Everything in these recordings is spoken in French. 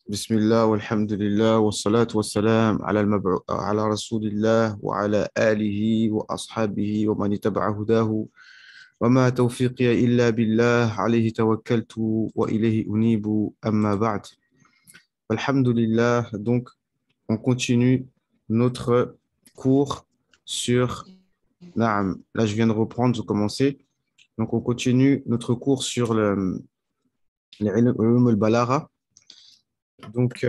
بسم الله والحمد لله والصلاة والسلام على على رسول الله وعلى آله وأصحابه ومن تبع هداه وما توفيقي إلا بالله عليه توكلت وإليه أنيب أما بعد. الحمد لله. Donc, on continue notre cours sur Naam. Là, je viens de reprendre, de commencer. Donc, on continue notre cours sur les ulum al-balagha. Donc,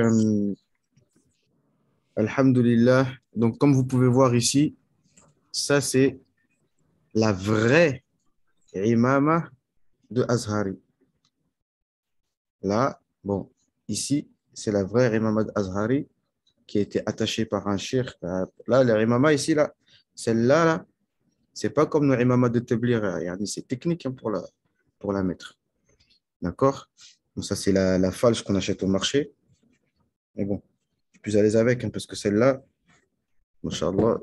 Alhamdulillah. Donc, comme vous pouvez voir ici, ça, c'est la vraie imama de Azhari. Là, bon, ici, c'est la vraie imama de Azhari qui a été attachée par un cheikh. Là, la imama ici, là, celle-là, là, c'est pas comme le imama de Tabligh. C'est technique hein, pour la mettre. D'accord? Donc, ça, c'est la falche qu'on achète au marché. Mais bon, je suis plus à l'aise avec hein, parce que celle-là, Inch'Allah,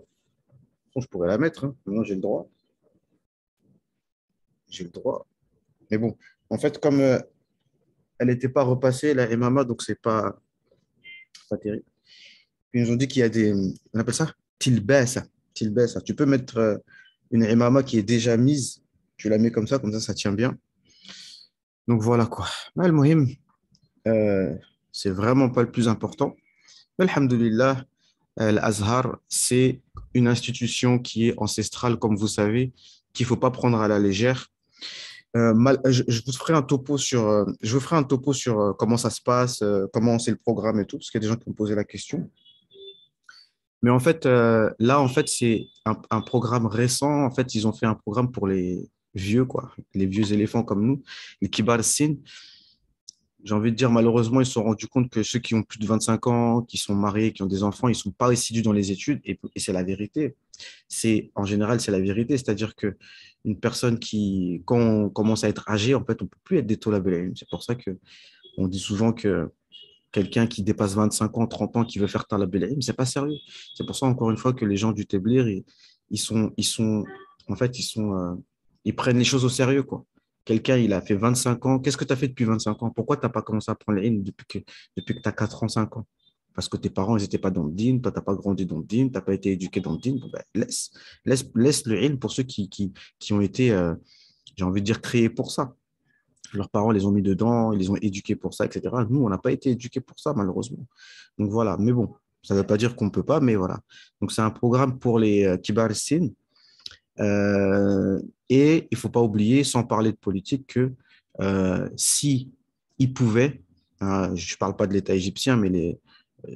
je pourrais la mettre. Hein. Maintenant, j'ai le droit. J'ai le droit. Mais bon, en fait, comme elle n'était pas repassée, la Imama, donc c'est pas terrible. Puis ils nous ont dit qu'il y a des, on appelle ça tilbasa. Tilbasa. Tu peux mettre une Imama qui est déjà mise, tu la mets comme ça tient bien. Donc voilà quoi. Mais le muhim, euh, c'est vraiment pas le plus important. Mais alhamdulillah, l'Azhar, c'est une institution qui est ancestrale, comme vous savez, qu'il ne faut pas prendre à la légère. Je vous ferai un topo sur, je vous ferai un topo sur comment ça se passe, comment c'est le programme et tout, parce qu'il y a des gens qui m'ont posé la question. Mais en fait, là, en fait, c'est un programme récent. En fait, ils ont fait un programme pour les vieux, quoi, les vieux éléphants comme nous, les Kibar Sin. J'ai envie de dire, malheureusement, ils se sont rendus compte que ceux qui ont plus de 25 ans, qui sont mariés, qui ont des enfants, ils ne sont pas assidus dans les études. Et c'est la vérité. En général, c'est la vérité. C'est-à-dire que une personne qui, quand on commence à être âgé, en fait, on ne peut plus être des tolabel. C'est pour ça que on dit souvent que quelqu'un qui dépasse 25 ans, 30 ans, qui veut faire talab el-ilm, c'est pas sérieux. C'est pour ça, encore une fois, que les gens du Téblir, en fait, ils prennent les choses au sérieux, quoi. Quelqu'un, il a fait 25 ans. Qu'est-ce que tu as fait depuis 25 ans? Pourquoi tu n'as pas commencé à prendre l'ilm depuis que tu as 4 ans, 5 ans? Parce que tes parents, ils n'étaient pas dans le din, toi, tu n'as pas grandi dans le din, tu n'as pas été éduqué dans le din. Bon, ben, laisse le ilm pour ceux qui ont été, j'ai envie de dire, créés pour ça. Leurs parents les ont mis dedans, ils les ont éduqués pour ça, etc. Nous, on n'a pas été éduqués pour ça, malheureusement. Donc voilà, mais bon, ça ne veut pas dire qu'on ne peut pas, mais voilà. Donc c'est un programme pour les Kibar Sin. Et il ne faut pas oublier, sans parler de politique, que si ils pouvaient, je ne parle pas de l'État égyptien, mais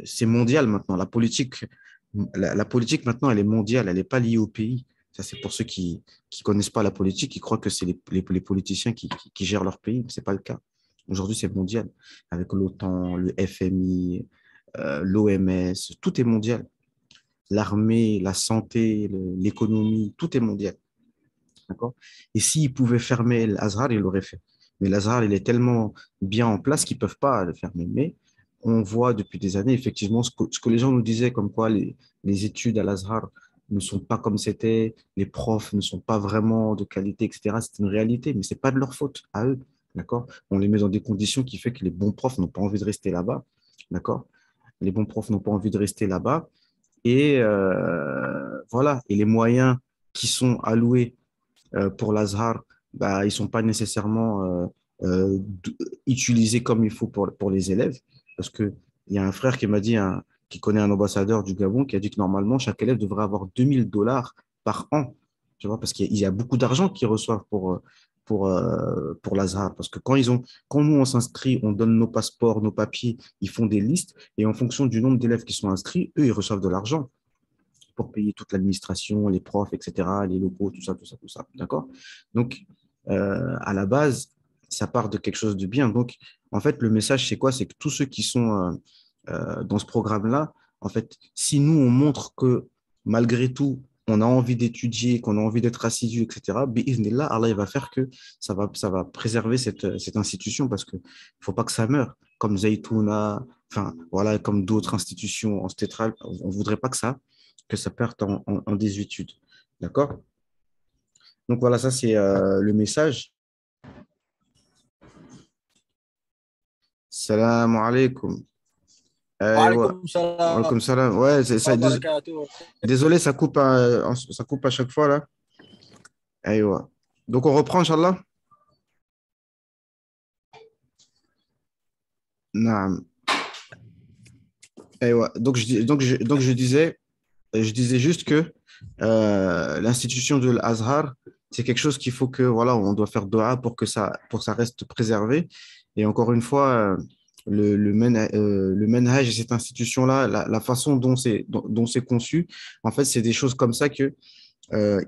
c'est mondial maintenant. La politique maintenant, elle est mondiale, elle n'est pas liée au pays. Ça, c'est pour ceux qui ne connaissent pas la politique, qui croient que c'est les politiciens qui gèrent leur pays, mais ce n'est pas le cas. Aujourd'hui, c'est mondial, avec l'OTAN, le FMI, l'OMS, tout est mondial. L'armée, la santé, l'économie, tout est mondial. D'accord? Et s'ils pouvaient fermer l'Azhar, ils l'auraient fait. Mais l'Azhar, il est tellement bien en place qu'ils ne peuvent pas le fermer. Mais on voit depuis des années, effectivement, ce que les gens nous disaient, comme quoi les études à l'Azhar ne sont pas comme c'était, les profs ne sont pas vraiment de qualité, etc. C'est une réalité, mais ce n'est pas de leur faute à eux. D'accord? On les met dans des conditions qui fait que les bons profs n'ont pas envie de rester là-bas. D'accord? Les bons profs n'ont pas envie de rester là-bas. Et voilà. Et les moyens qui sont alloués pour l'Azhar, bah, ils ne sont pas nécessairement utilisés comme il faut pour les élèves. Parce qu'il y a un frère qui m'a dit, qui connaît un ambassadeur du Gabon, qui a dit que normalement, chaque élève devrait avoir 2 000 $ par an. Tu vois, parce qu'il y a beaucoup d'argent qu'ils reçoivent pour l'Azhar. Parce que quand nous, on s'inscrit, on donne nos passeports, nos papiers, ils font des listes. Et en fonction du nombre d'élèves qui sont inscrits, eux, ils reçoivent de l'argent pour payer toute l'administration, les profs, etc., les locaux, tout ça, tout ça, tout ça. D'accord? Donc, à la base, ça part de quelque chose de bien. Donc, en fait, le message, c'est quoi? C'est que tous ceux qui sont dans ce programme-là, en fait, si nous, on montre que malgré tout, on a envie d'étudier, qu'on a envie d'être assidu, etc., bi'idhnillah, Allah il va faire que ça va préserver cette institution parce qu'il ne faut pas que ça meure. Comme Zaytouna, enfin, voilà, comme d'autres institutions ancestrales, on ne voudrait pas que ça parte en désuétude. D'accord? Donc voilà, ça c'est le message. Salam alaikum. Ouais. Alaykoum salam Comme ça, là. Ouais, wa barakatuh. désolé, ça coupe à chaque fois, là. Ouais. Donc, on reprend, Inch'Allah. Naam. Ouais. Je disais juste que l'institution de l'Azhar, c'est quelque chose qu'il faut que, voilà, on doit faire dua pour que ça reste préservé. Et encore une fois, le manhaj et cette institution-là, la façon dont c'est conçu, en fait, c'est des choses comme ça que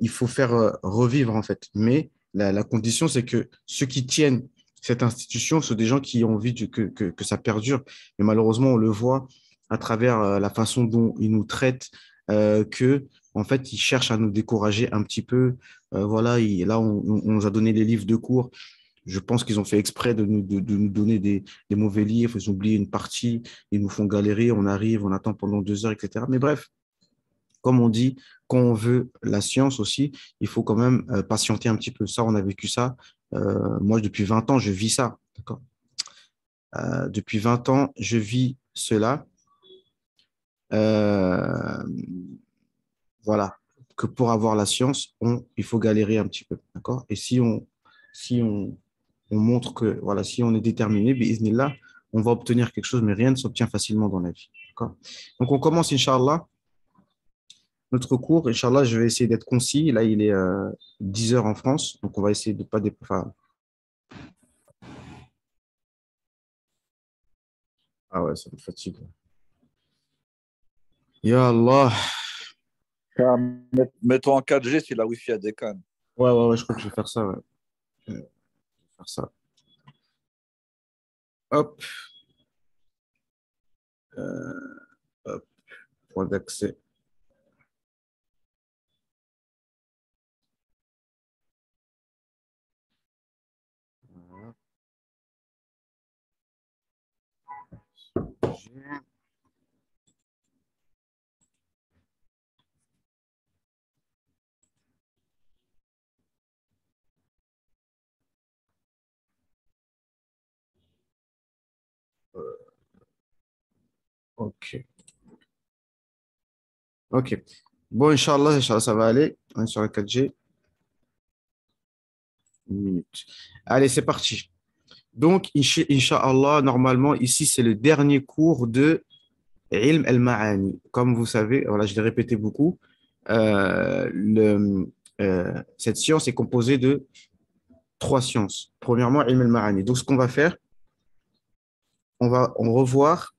il faut faire revivre, en fait. Mais la condition, c'est que ceux qui tiennent cette institution sont des gens qui ont envie que ça perdure. Mais malheureusement, on le voit à travers la façon dont ils nous traitent, que, en fait, ils cherchent à nous décourager un petit peu. Voilà, là, on nous a donné les livres de cours. Je pense qu'ils ont fait exprès de nous donner des mauvais livres. Ils ont oublié une partie, ils nous font galérer. On arrive, on attend pendant 2 heures, etc. Mais bref, comme on dit, quand on veut la science aussi, il faut quand même patienter un petit peu. Ça, on a vécu ça. Moi, depuis 20 ans, je vis ça. D'accord. Depuis 20 ans, je vis cela. Euh, voilà. Que pour avoir la science, il faut galérer un petit peu. D'accord. Et si on montre que, voilà, si on est déterminé, bi'iznillah, on va obtenir quelque chose, mais rien ne s'obtient facilement dans la vie. D'accord. Donc, on commence, Inch'Allah, notre cours. Inch'Allah, je vais essayer d'être concis. Là, il est 10 heures en France, donc on va essayer de pas dépasser. Ah ouais, ça me fatigue. Ya Allah. Ah, mets-toi en 4G si la Wi-Fi a déconne. Ouais, je crois que je vais faire ça. Ouais. Je vais faire ça. Hop, euh, hop, point d'accès. Voilà. Ok, ok. Bon, Inch'Allah, ça va aller. On est sur la 4G. Une minute. Allez, c'est parti. Donc, Inch'Allah, normalement, ici, c'est le dernier cours de Ilm al-Ma'ani. Comme vous savez, voilà, je l'ai répété beaucoup, cette science est composée de 3 sciences. Premièrement, Ilm al-Ma'ani. Donc, ce qu'on va faire, on revoir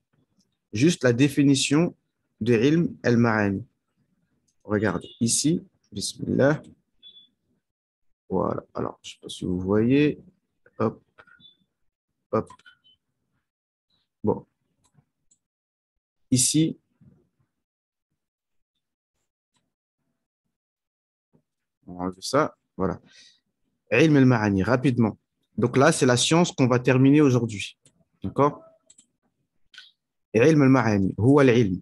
juste la définition de Ilm al-Ma'ani. Regardez, ici, Bismillah. Voilà. Alors, je ne sais pas si vous voyez. Hop, hop. Bon, ici, on enlève ça. Voilà. Ilm al-Ma'ani, rapidement. Donc là, c'est la science qu'on va terminer aujourd'hui. D'accord? علم المعاني هو العلم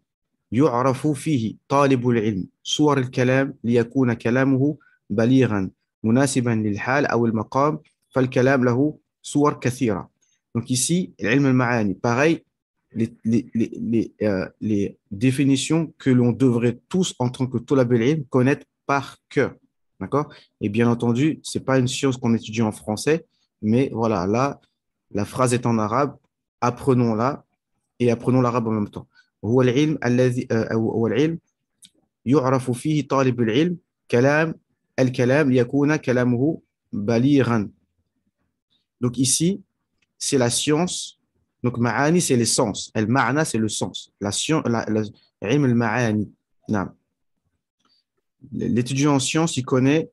يعرف فيه طالب العلم صور الكلام ليكون كلامه بليغا مناسبا للحال أو المقام فالكلام له صور كثيرة. Donc ici, العلم المعاني, pareil, les définitions que l'on devrait tous, en tant que طلاب العلم, connaître par cœur. D'accord? Et bien entendu, ce n'est pas une science qu'on étudie en français, mais voilà, là, la phrase est en arabe, apprenons-la et apprenons l'arabe en même temps. هو العلم الذي هو العلم يعرف فيه طالب العلم كلام الكلام ليكون كلامه بليغا. Donc ici, c'est la science. Donc maani, c'est les sens. El ma'na, c'est le sens. La science, ilm al ma'ani. L'étudiant en sciences, il connaît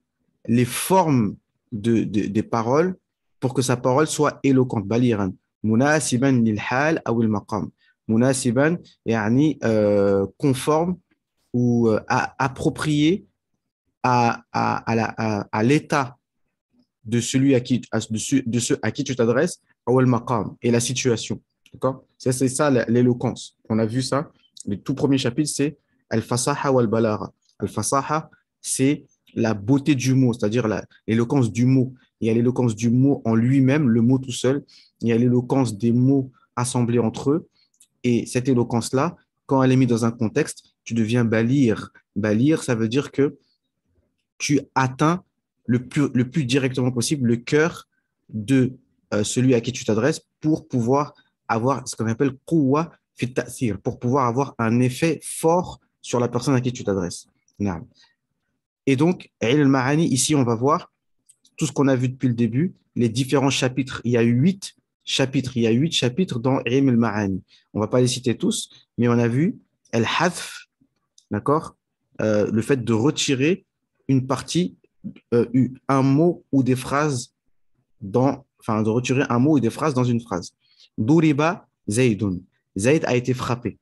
les formes des paroles pour que sa parole soit éloquente. Baliran. Munasiban lil hal ou il maqam. Munasiban, yani conforme ou approprié à l'état de celui de ceux à qui tu t'adresses, ou el maqam, et la situation. D'accord? C'est ça l'éloquence. On a vu ça. Le tout premier chapitre, c'est al-fasaha ou al-balara. Al-fasaha, c'est la beauté du mot, c'est-à-dire l'éloquence du mot. Il y a l'éloquence du mot en lui-même, le mot tout seul. Il y a l'éloquence des mots assemblés entre eux. Et cette éloquence-là, quand elle est mise dans un contexte, tu deviens balir. Balir, ça veut dire que tu atteins le plus directement possible le cœur de celui à qui tu t'adresses pour pouvoir avoir ce qu'on appelle quwwa fi ta'thir, pour pouvoir avoir un effet fort sur la personne à qui tu t'adresses. Naam. Et donc, ilm al-ma'ani, ici, on va voir tout ce qu'on a vu depuis le début, les différents chapitres. Il y a 8 chapitres. Il y a 8 chapitres dans ilm al-ma'ani. On ne va pas les citer tous, mais on a vu al-hadf, d'accord? Le fait de retirer une partie, un mot ou des phrases enfin, de retirer un mot ou des phrases dans une phrase. Duriba Zaydun. Zayd a été frappé.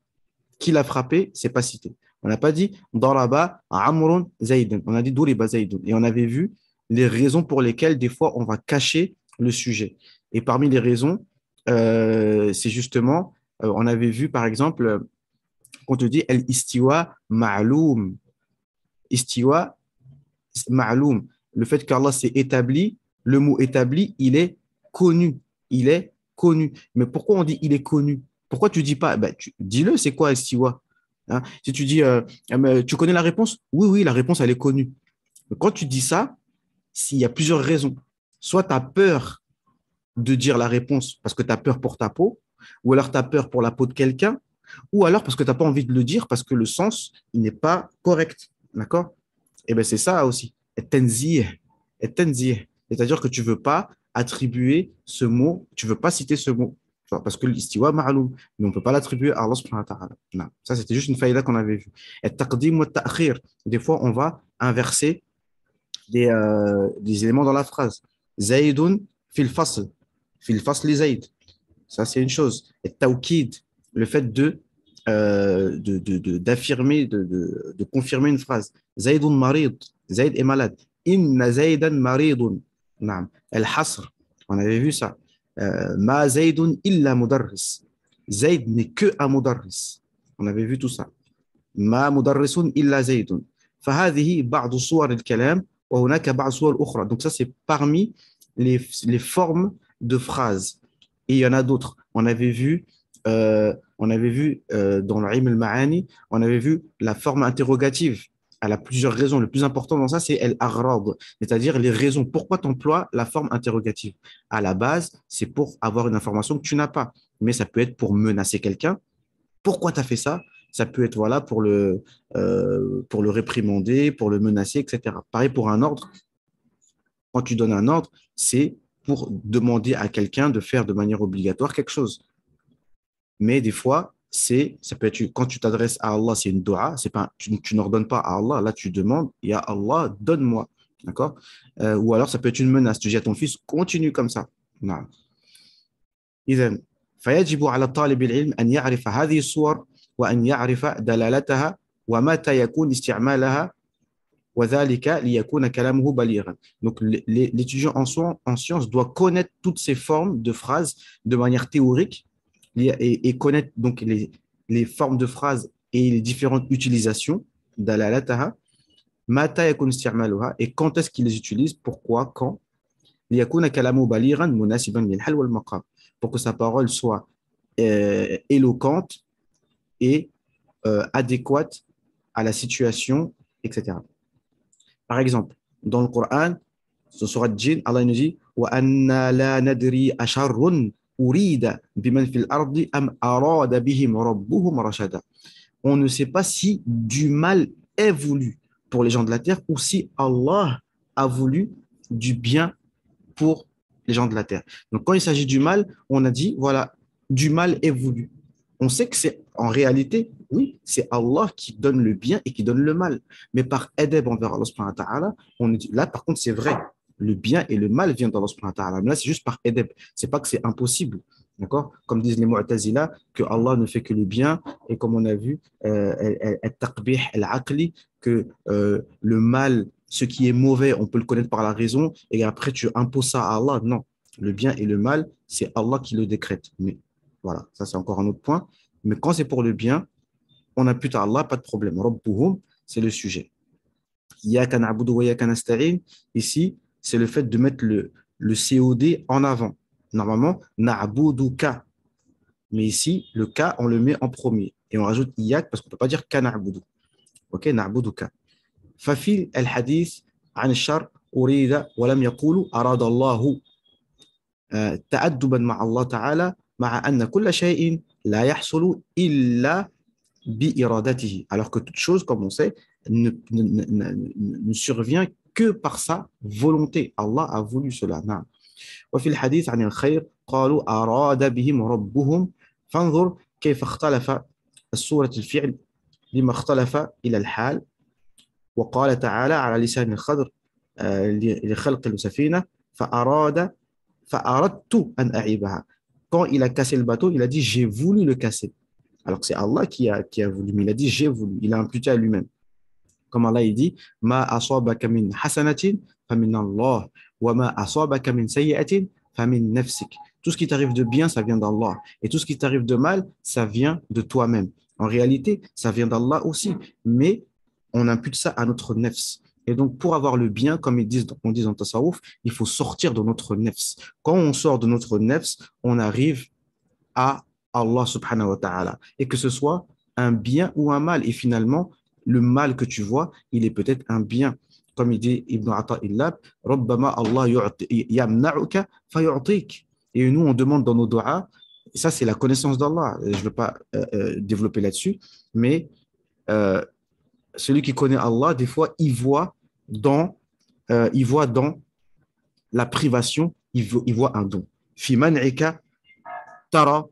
Qui l'a frappé? C'est pas cité. On n'a pas dit Daraba Amrun Zaydun. On a dit Duriba Zaydun. Et on avait vu les raisons pour lesquelles, des fois, on va cacher le sujet. Et parmi les raisons, c'est justement, on avait vu, par exemple, on te dit El istiwa ma'loum. Istiwa ma'loum. Le fait qu'Allah s'est établi, le mot établi, il est connu. Il est connu. Mais pourquoi on dit il est connu? Pourquoi tu dis pas, ben, dis-le, c'est quoi istiwa? Hein? Si tu dis, tu connais la réponse? Oui, oui, la réponse, elle est connue. Mais quand tu dis ça, s'il y a plusieurs raisons. Soit tu as peur de dire la réponse parce que tu as peur pour ta peau, ou alors tu as peur pour la peau de quelqu'un, ou alors parce que tu n'as pas envie de le dire parce que le sens, il n'est pas correct. D'accord? Et bien, c'est ça aussi. Et tenzih. C'est-à-dire que tu ne veux pas attribuer ce mot, tu ne veux pas citer ce mot. Parce que l'istiwa ma'loum, mais on ne peut pas l'attribuer à Allah subhanahu wa ta'ala. Non. Ça, c'était juste une faïda qu'on avait vue. Et taqdim wa ta'khir. Des fois, on va inverser des éléments dans la phrase. Zaydun fil fasl. Fil fasl Zayd. Ça, c'est une chose. Et tawkid, le fait d'affirmer, de confirmer une phrase. Zaydun marid. Zayd est malade. Inna Zaydan maridun. Naam. Al-hasr. On avait vu ça. Ma Zaydun illa mudarris. Zayd n'est que un mudarris. On avait vu tout ça. ما مدرس إلا زيد فهذه بعض صور الكلام وهناك بعض صور أخرى. Donc ça, c'est parmi les formes de phrases. Et il y en a d'autres. On avait vu dans l'ilm al-ma'ani, on avait vu la forme interrogative. Elle a plusieurs raisons. Le plus important dans ça, c'est el-aghrad, c'est-à-dire les raisons. Pourquoi tu emploies la forme interrogative? À la base, c'est pour avoir une information que tu n'as pas. Mais ça peut être pour menacer quelqu'un. Pourquoi tu as fait ça? Ça peut être voilà, pour le réprimander, pour le menacer, etc. Pareil pour un ordre. Quand tu donnes un ordre, c'est pour demander à quelqu'un de faire de manière obligatoire quelque chose. Mais des fois, ça peut être quand tu t'adresses à Allah, c'est une dua, c'est pas, tu n'ordonnes pas à Allah, là tu demandes, Ya Allah, donne-moi. D'accord? Ou alors ça peut être une menace. Tu dis à ton fils, continue comme ça. Non. إذن فيجب على طالب العلم أن يعرف هذه الصور وأن يعرف دلالتها ومتى يكون استعمالها وذلك ليكون كلامه بليغا. Donc l'étudiant en sciences doit connaître toutes ces formes de phrases de manière théorique et connaître donc les formes de phrases et les différentes utilisations دلالتها متى يكون استعمالها et quand est-ce qu'il les utilise, pourquoi, quand ليكون كلامه بليغا مناسبا للحل والمقام, pour que sa parole soit éloquente et adéquate à la situation, etc. Par exemple, dans le Coran, sur Surat Jinn, Allah nous dit وَأَنَّا لَا نَدْرِي أَشَرٌ أُرِيدَ بِمَنْ فِي الْأَرْضِ أَمْ أَرَادَ بِهِمْ رَبُّهُمْ رَشَدًا. On ne sait pas si du mal est voulu pour les gens de la terre ou si Allah a voulu du bien pour les gens de la terre. Donc, quand il s'agit du mal, on a dit, voilà, du mal est voulu. On sait que c'est, en réalité, oui, c'est Allah qui donne le bien et qui donne le mal. Mais par adab envers Allah subhanahu wa ta'ala, on dit, là, par contre, c'est vrai. Le bien et le mal viennent d'Allah subhanahu wa ta'ala. Mais là, c'est juste par adab. C'est pas que c'est impossible. D'accord? Comme disent les Mu'tazila, que Allah ne fait que le bien. Et comme on a vu, al-taqbih al-aqli, que le mal, ce qui est mauvais, on peut le connaître par la raison, et après tu imposes ça à Allah. Non, le bien et le mal, c'est Allah qui le décrète. Mais voilà, ça c'est encore un autre point. Mais quand c'est pour le bien, on impute à Allah, pas de problème. Rabbuhum, c'est le sujet. Iyyaka na'budu wa iyyaka nasta'in, ici, c'est le fait de mettre le COD en avant. Normalement, na'buduka. Mais ici, le ka, on le met en premier. Et on rajoute iyak parce qu'on ne peut pas dire ka na'budu. Ok, na'budu ka. ففي الحديث عن الشر أريد ولم يقولوا أراد الله تأدبا مع الله تعالى مع أن كل شيء لا يحصل إلا بإرادته. Alors que toute chose, comme on sait, ne survient que par sa volonté. Allah a voulu cela. نعم. وفي الحديث عن الخير قالوا أراد بهم ربهم فانظر كيف اختلف الصورة الفعل لما اختلف إلى الحال. وقال تعالى على لسان الخضر لخلق السفينة فأردت أن أعيبها. Quand il a cassé le bateau, il a dit j'ai voulu le casser. Alors que c'est Allah qui a voulu, mais il a dit j'ai voulu. Il a imputé à lui-même. Comme Allah il dit ma asabaka min hasanatin famin Allah wa ma asabaka min sayyi'atin famin nafsik. Tout ce qui t'arrive de bien, ça vient d'Allah. Et tout ce qui t'arrive de mal, ça vient de toi-même. En réalité, ça vient d'Allah aussi. Mais on impute ça à notre nefs. Et donc, pour avoir le bien, comme on dit dans Tasawwuf, il faut sortir de notre nefs. Quand on sort de notre nefs, on arrive à Allah subhanahu wa ta'ala. Et que ce soit un bien ou un mal. Et finalement, le mal que tu vois, il est peut-être un bien. Comme il dit Ibn Ata'illah, Rabbama Allah yamna'uka fayu'tik. Et nous, on demande dans nos doigts, ça c'est la connaissance d'Allah. Je ne veux pas développer là-dessus, mais celui qui connaît Allah, des fois, il voit dans la privation, il voit un don. Fi man'ika tara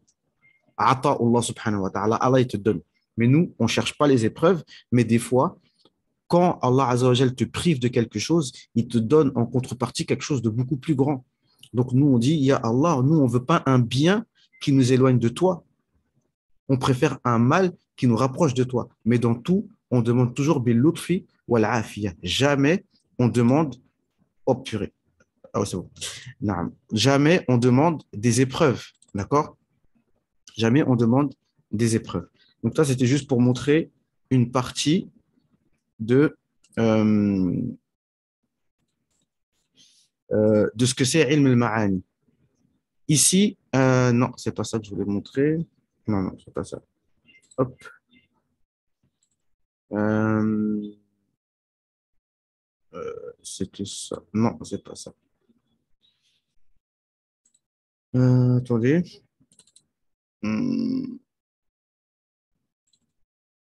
ata Allah subhanahu wa ta'ala. Allah, il te donne. Mais nous, on ne cherche pas les épreuves, mais des fois, quand Allah Azza wa Jal te prive de quelque chose, il te donne en contrepartie quelque chose de beaucoup plus grand. Donc nous, on dit, Ya Allah, nous, on ne veut pas un bien qui nous éloigne de toi. On préfère un mal qui nous rapproche de toi. Mais dans tout, on demande toujours bil lutfi wal afiya. Jamais on demande, oh purée, ah ouais, c'est bon. Non. Jamais on demande des épreuves, d'accord? Jamais on demande des épreuves. Donc ça, c'était juste pour montrer une partie de ce que c'est ilm al-ma'ani. Ici, non, c'est pas ça que je voulais montrer. Non, non, c'est pas ça. Hop. C'était ça. Non, c'est pas ça. Attendez.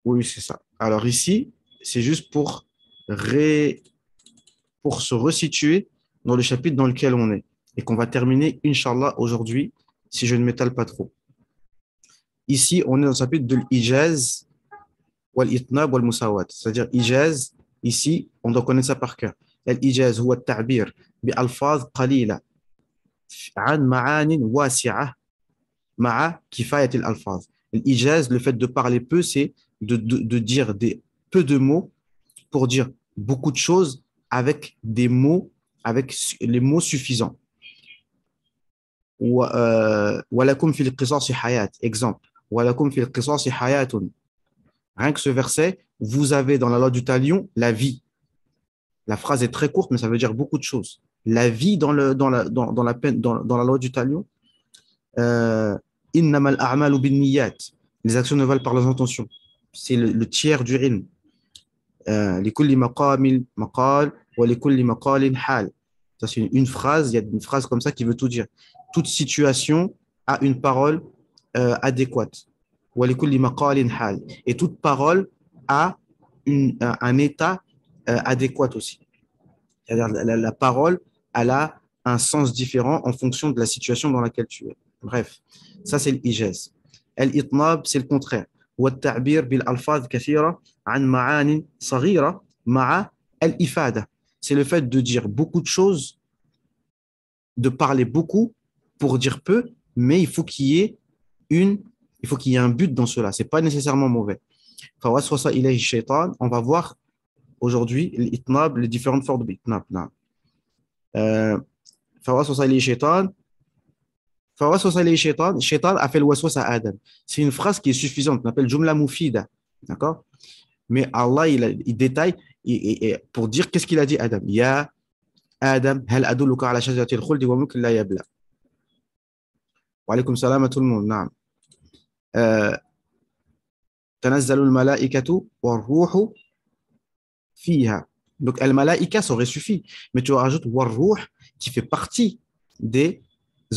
Oui, c'est ça. Alors ici, c'est juste pour se resituer dans le chapitre dans lequel on est et qu'on va terminer, Inch'Allah, aujourd'hui, si je ne m'étale pas trop. Ici, on est dans le chapitre de l'ijaz wal-itnab wal-musawat. C'est-à-dire, ijaz, ici, on doit connaître ça par cœur. L'ijaz, huwa at-ta'bir bi-alfaz qalila an ma'anin wasi'ah ma'a kifayat al-alfaz. L'ijaz, le fait de parler peu, c'est de dire peu de mots pour dire beaucoup de choses avec des mots, avec les mots suffisants. Walakum fil qisasi hayat. Exemple. Walakum fil qisasi hayatun. Rien que ce verset, vous avez dans la loi du talion la vie. La phrase est très courte, mais ça veut dire beaucoup de choses. La vie dans la loi du talion. Innamal a'malu bin niyyat. Les actions ne valent par leurs intentions. C'est le tiers du ilm. لكل مقام مقال ولكل مقال حال. Ça c'est une phrase, il y a une phrase comme ça qui veut tout dire. Toute situation a une parole adéquate. ولكل مقال حال. Et toute parole a un état adéquat aussi. C'est-à-dire la parole, elle a un sens différent en fonction de la situation dans laquelle tu es. Bref, ça c'est l'ijaz. L'itnab, c'est le contraire. والتعبير بالألفاظ كثيرة عن معان صغيرة مع الإفادة. C'est le fait de dire beaucoup de choses, de parler beaucoup pour dire peu, mais il faut qu'il y ait un but dans cela. C'est pas nécessairement mauvais. فوسوس إليه الشيطان. On va voir aujourd'hui l'itnab, les différentes formes de l'itnab. فوسوس إليه الشيطان. Shaitan a fait le waswas à Adam. C'est une phrase qui est suffisante, on appelle Jumla Mufida. D'accord? Mais Allah, il détaille pour dire qu'est-ce qu'il a dit à Adam. Ya Adam, hal adulluka ala shajaratil khuldi wa mulkin la yabla. Wa alaykum salam à tout le monde. Naam. تنزل الملائكة والروح فيها. Donc, al-malaika, ça aurait suffi. Mais tu rajoutes warruh qui fait partie des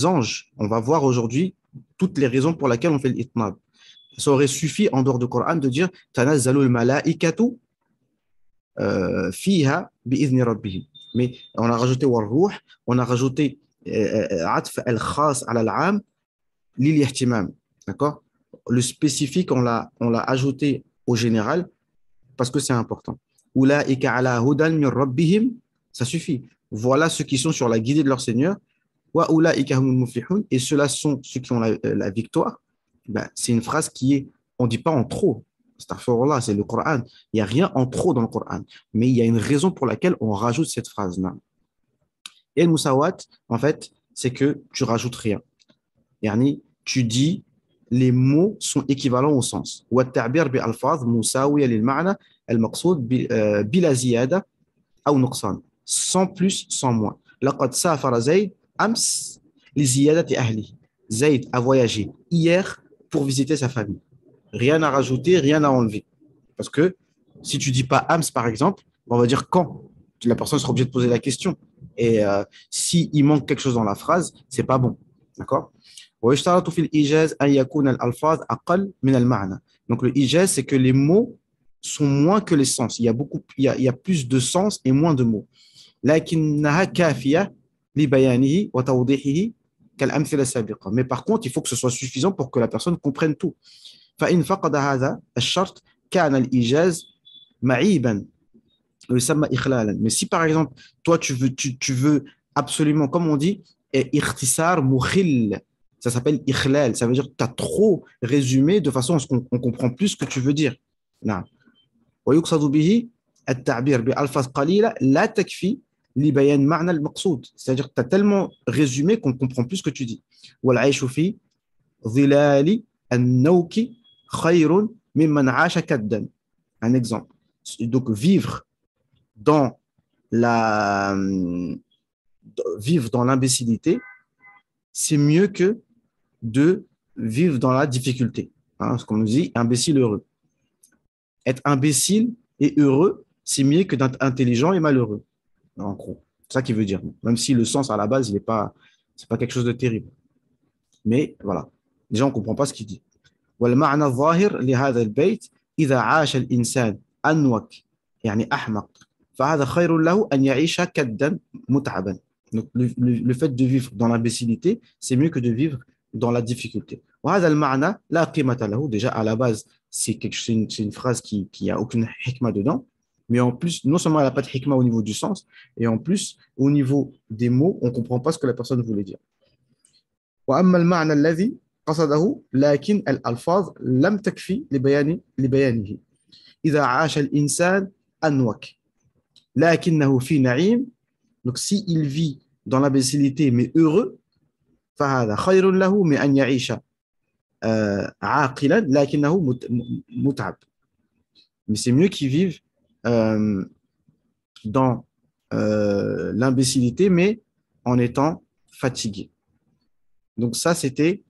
anges. On va voir aujourd'hui toutes les raisons pour lesquelles on fait l'itnab. Ça aurait suffi en dehors du Coran de dire tanazzalu al-malaikatu fiha bi'izni rabbihim. Mais on a rajouté warruh, on a rajouté atf al-khas ala al-am lil-ihtimam. D'accord? Le spécifique, on l'a ajouté au général parce que c'est important. Ulaika ala hudan min rabbihim, ça suffit. Voilà ceux qui sont sur la guidée de leur Seigneur. Wa ulaika humul muflihun, et ceux-là sont ceux qui ont la victoire. Ben, c'est une phrase qui est, on ne dit pas en trop. Astaghfirullah, c'est le Coran. Il n'y a rien en trop dans le Coran. Mais il y a une raison pour laquelle on rajoute cette phrase-là. Et le musawat, en fait, c'est que tu rajoutes rien. Yani, tu dis les mots sont équivalents au sens. والتعبير بألفاظ مساوية للمعنى المقصود بلا زيادة أو نقصان. Sans plus, sans moins. لقد سافر زيد أمس لزيادة أهله. Zayd a voyagé hier pour visiter sa famille. Rien à rajouter, rien à enlever. Parce que si tu dis pas Ams, par exemple, on va dire quand. La personne sera obligée de poser la question. Et s'il manque quelque chose dans la phrase, c'est pas bon. D'accord? ويشترط في الإيجاز أن يكون الألفاظ أقل من المعنى. Donc le ijaz, c'est que les mots sont moins que les sens. Il y a plus de sens et moins de mots. لكنها كافية لبيانه وتوضيحه كالأمثلة السابقة. Mais par contre, il faut que ce soit suffisant pour que la personne comprenne tout. فإن فقد هذا الشرط كان الإيجاز معيبا ويسمى إخلالا. Mais si par exemple, toi tu veux absolument, comme on dit, اختصار مخل, ça s'appelle ikhlal, ça veut dire que tu as trop résumé de façon à ce qu'on comprend plus ce que tu veux dire. نعم. ويقصد به التعبير بألفاظ قليلة لا تكفي لبيان معنى المقصود. C'est-à-dire que tu as tellement résumé qu'on ne comprend plus ce que tu dis. والعيش في ظلال النوك خير ممن عاش كدا. Un exemple. Donc vivre dans l'imbécilité, c'est mieux que de vivre dans la difficulté. Hein, ce qu'on nous dit, imbécile heureux. Être imbécile et heureux, c'est mieux que d'être intelligent et malheureux. En gros, c'est ça qu'il veut dire. Même si le sens à la base, c'est pas quelque chose de terrible. Mais voilà, déjà on ne comprend pas ce qu'il dit. والمعنى الظاهر لهذا البيت إذا عاش الإنسان أنوك يعني أحمق فهذا خير له أن يعيش كدا متعبا. Donc le fait de vivre dans l'imbécilité, c'est mieux que de vivre dans la difficulté. وهذا المعنى لا قيمة له. Déjà à la base, c'est une phrase qui a aucune hikma dedans. Mais en plus, non seulement elle n'a pas de hikma au niveau du sens, et en plus, au niveau des mots, on ne comprend pas ce que la personne voulait dire. وأما المعنى الذي قصده لكن الألفاظ لم تكفي لبيانه إذا عاش الإنسان أنوك لكنه في نعيم. Donc si il vit dans l'imbécilité mais heureux, فهذا خير له من أن يعيش عاقلا لكنه متعب. Mais c'est mieux qu'il vive dans l'imbécilité mais en étant fatigué. Donc ça, c'était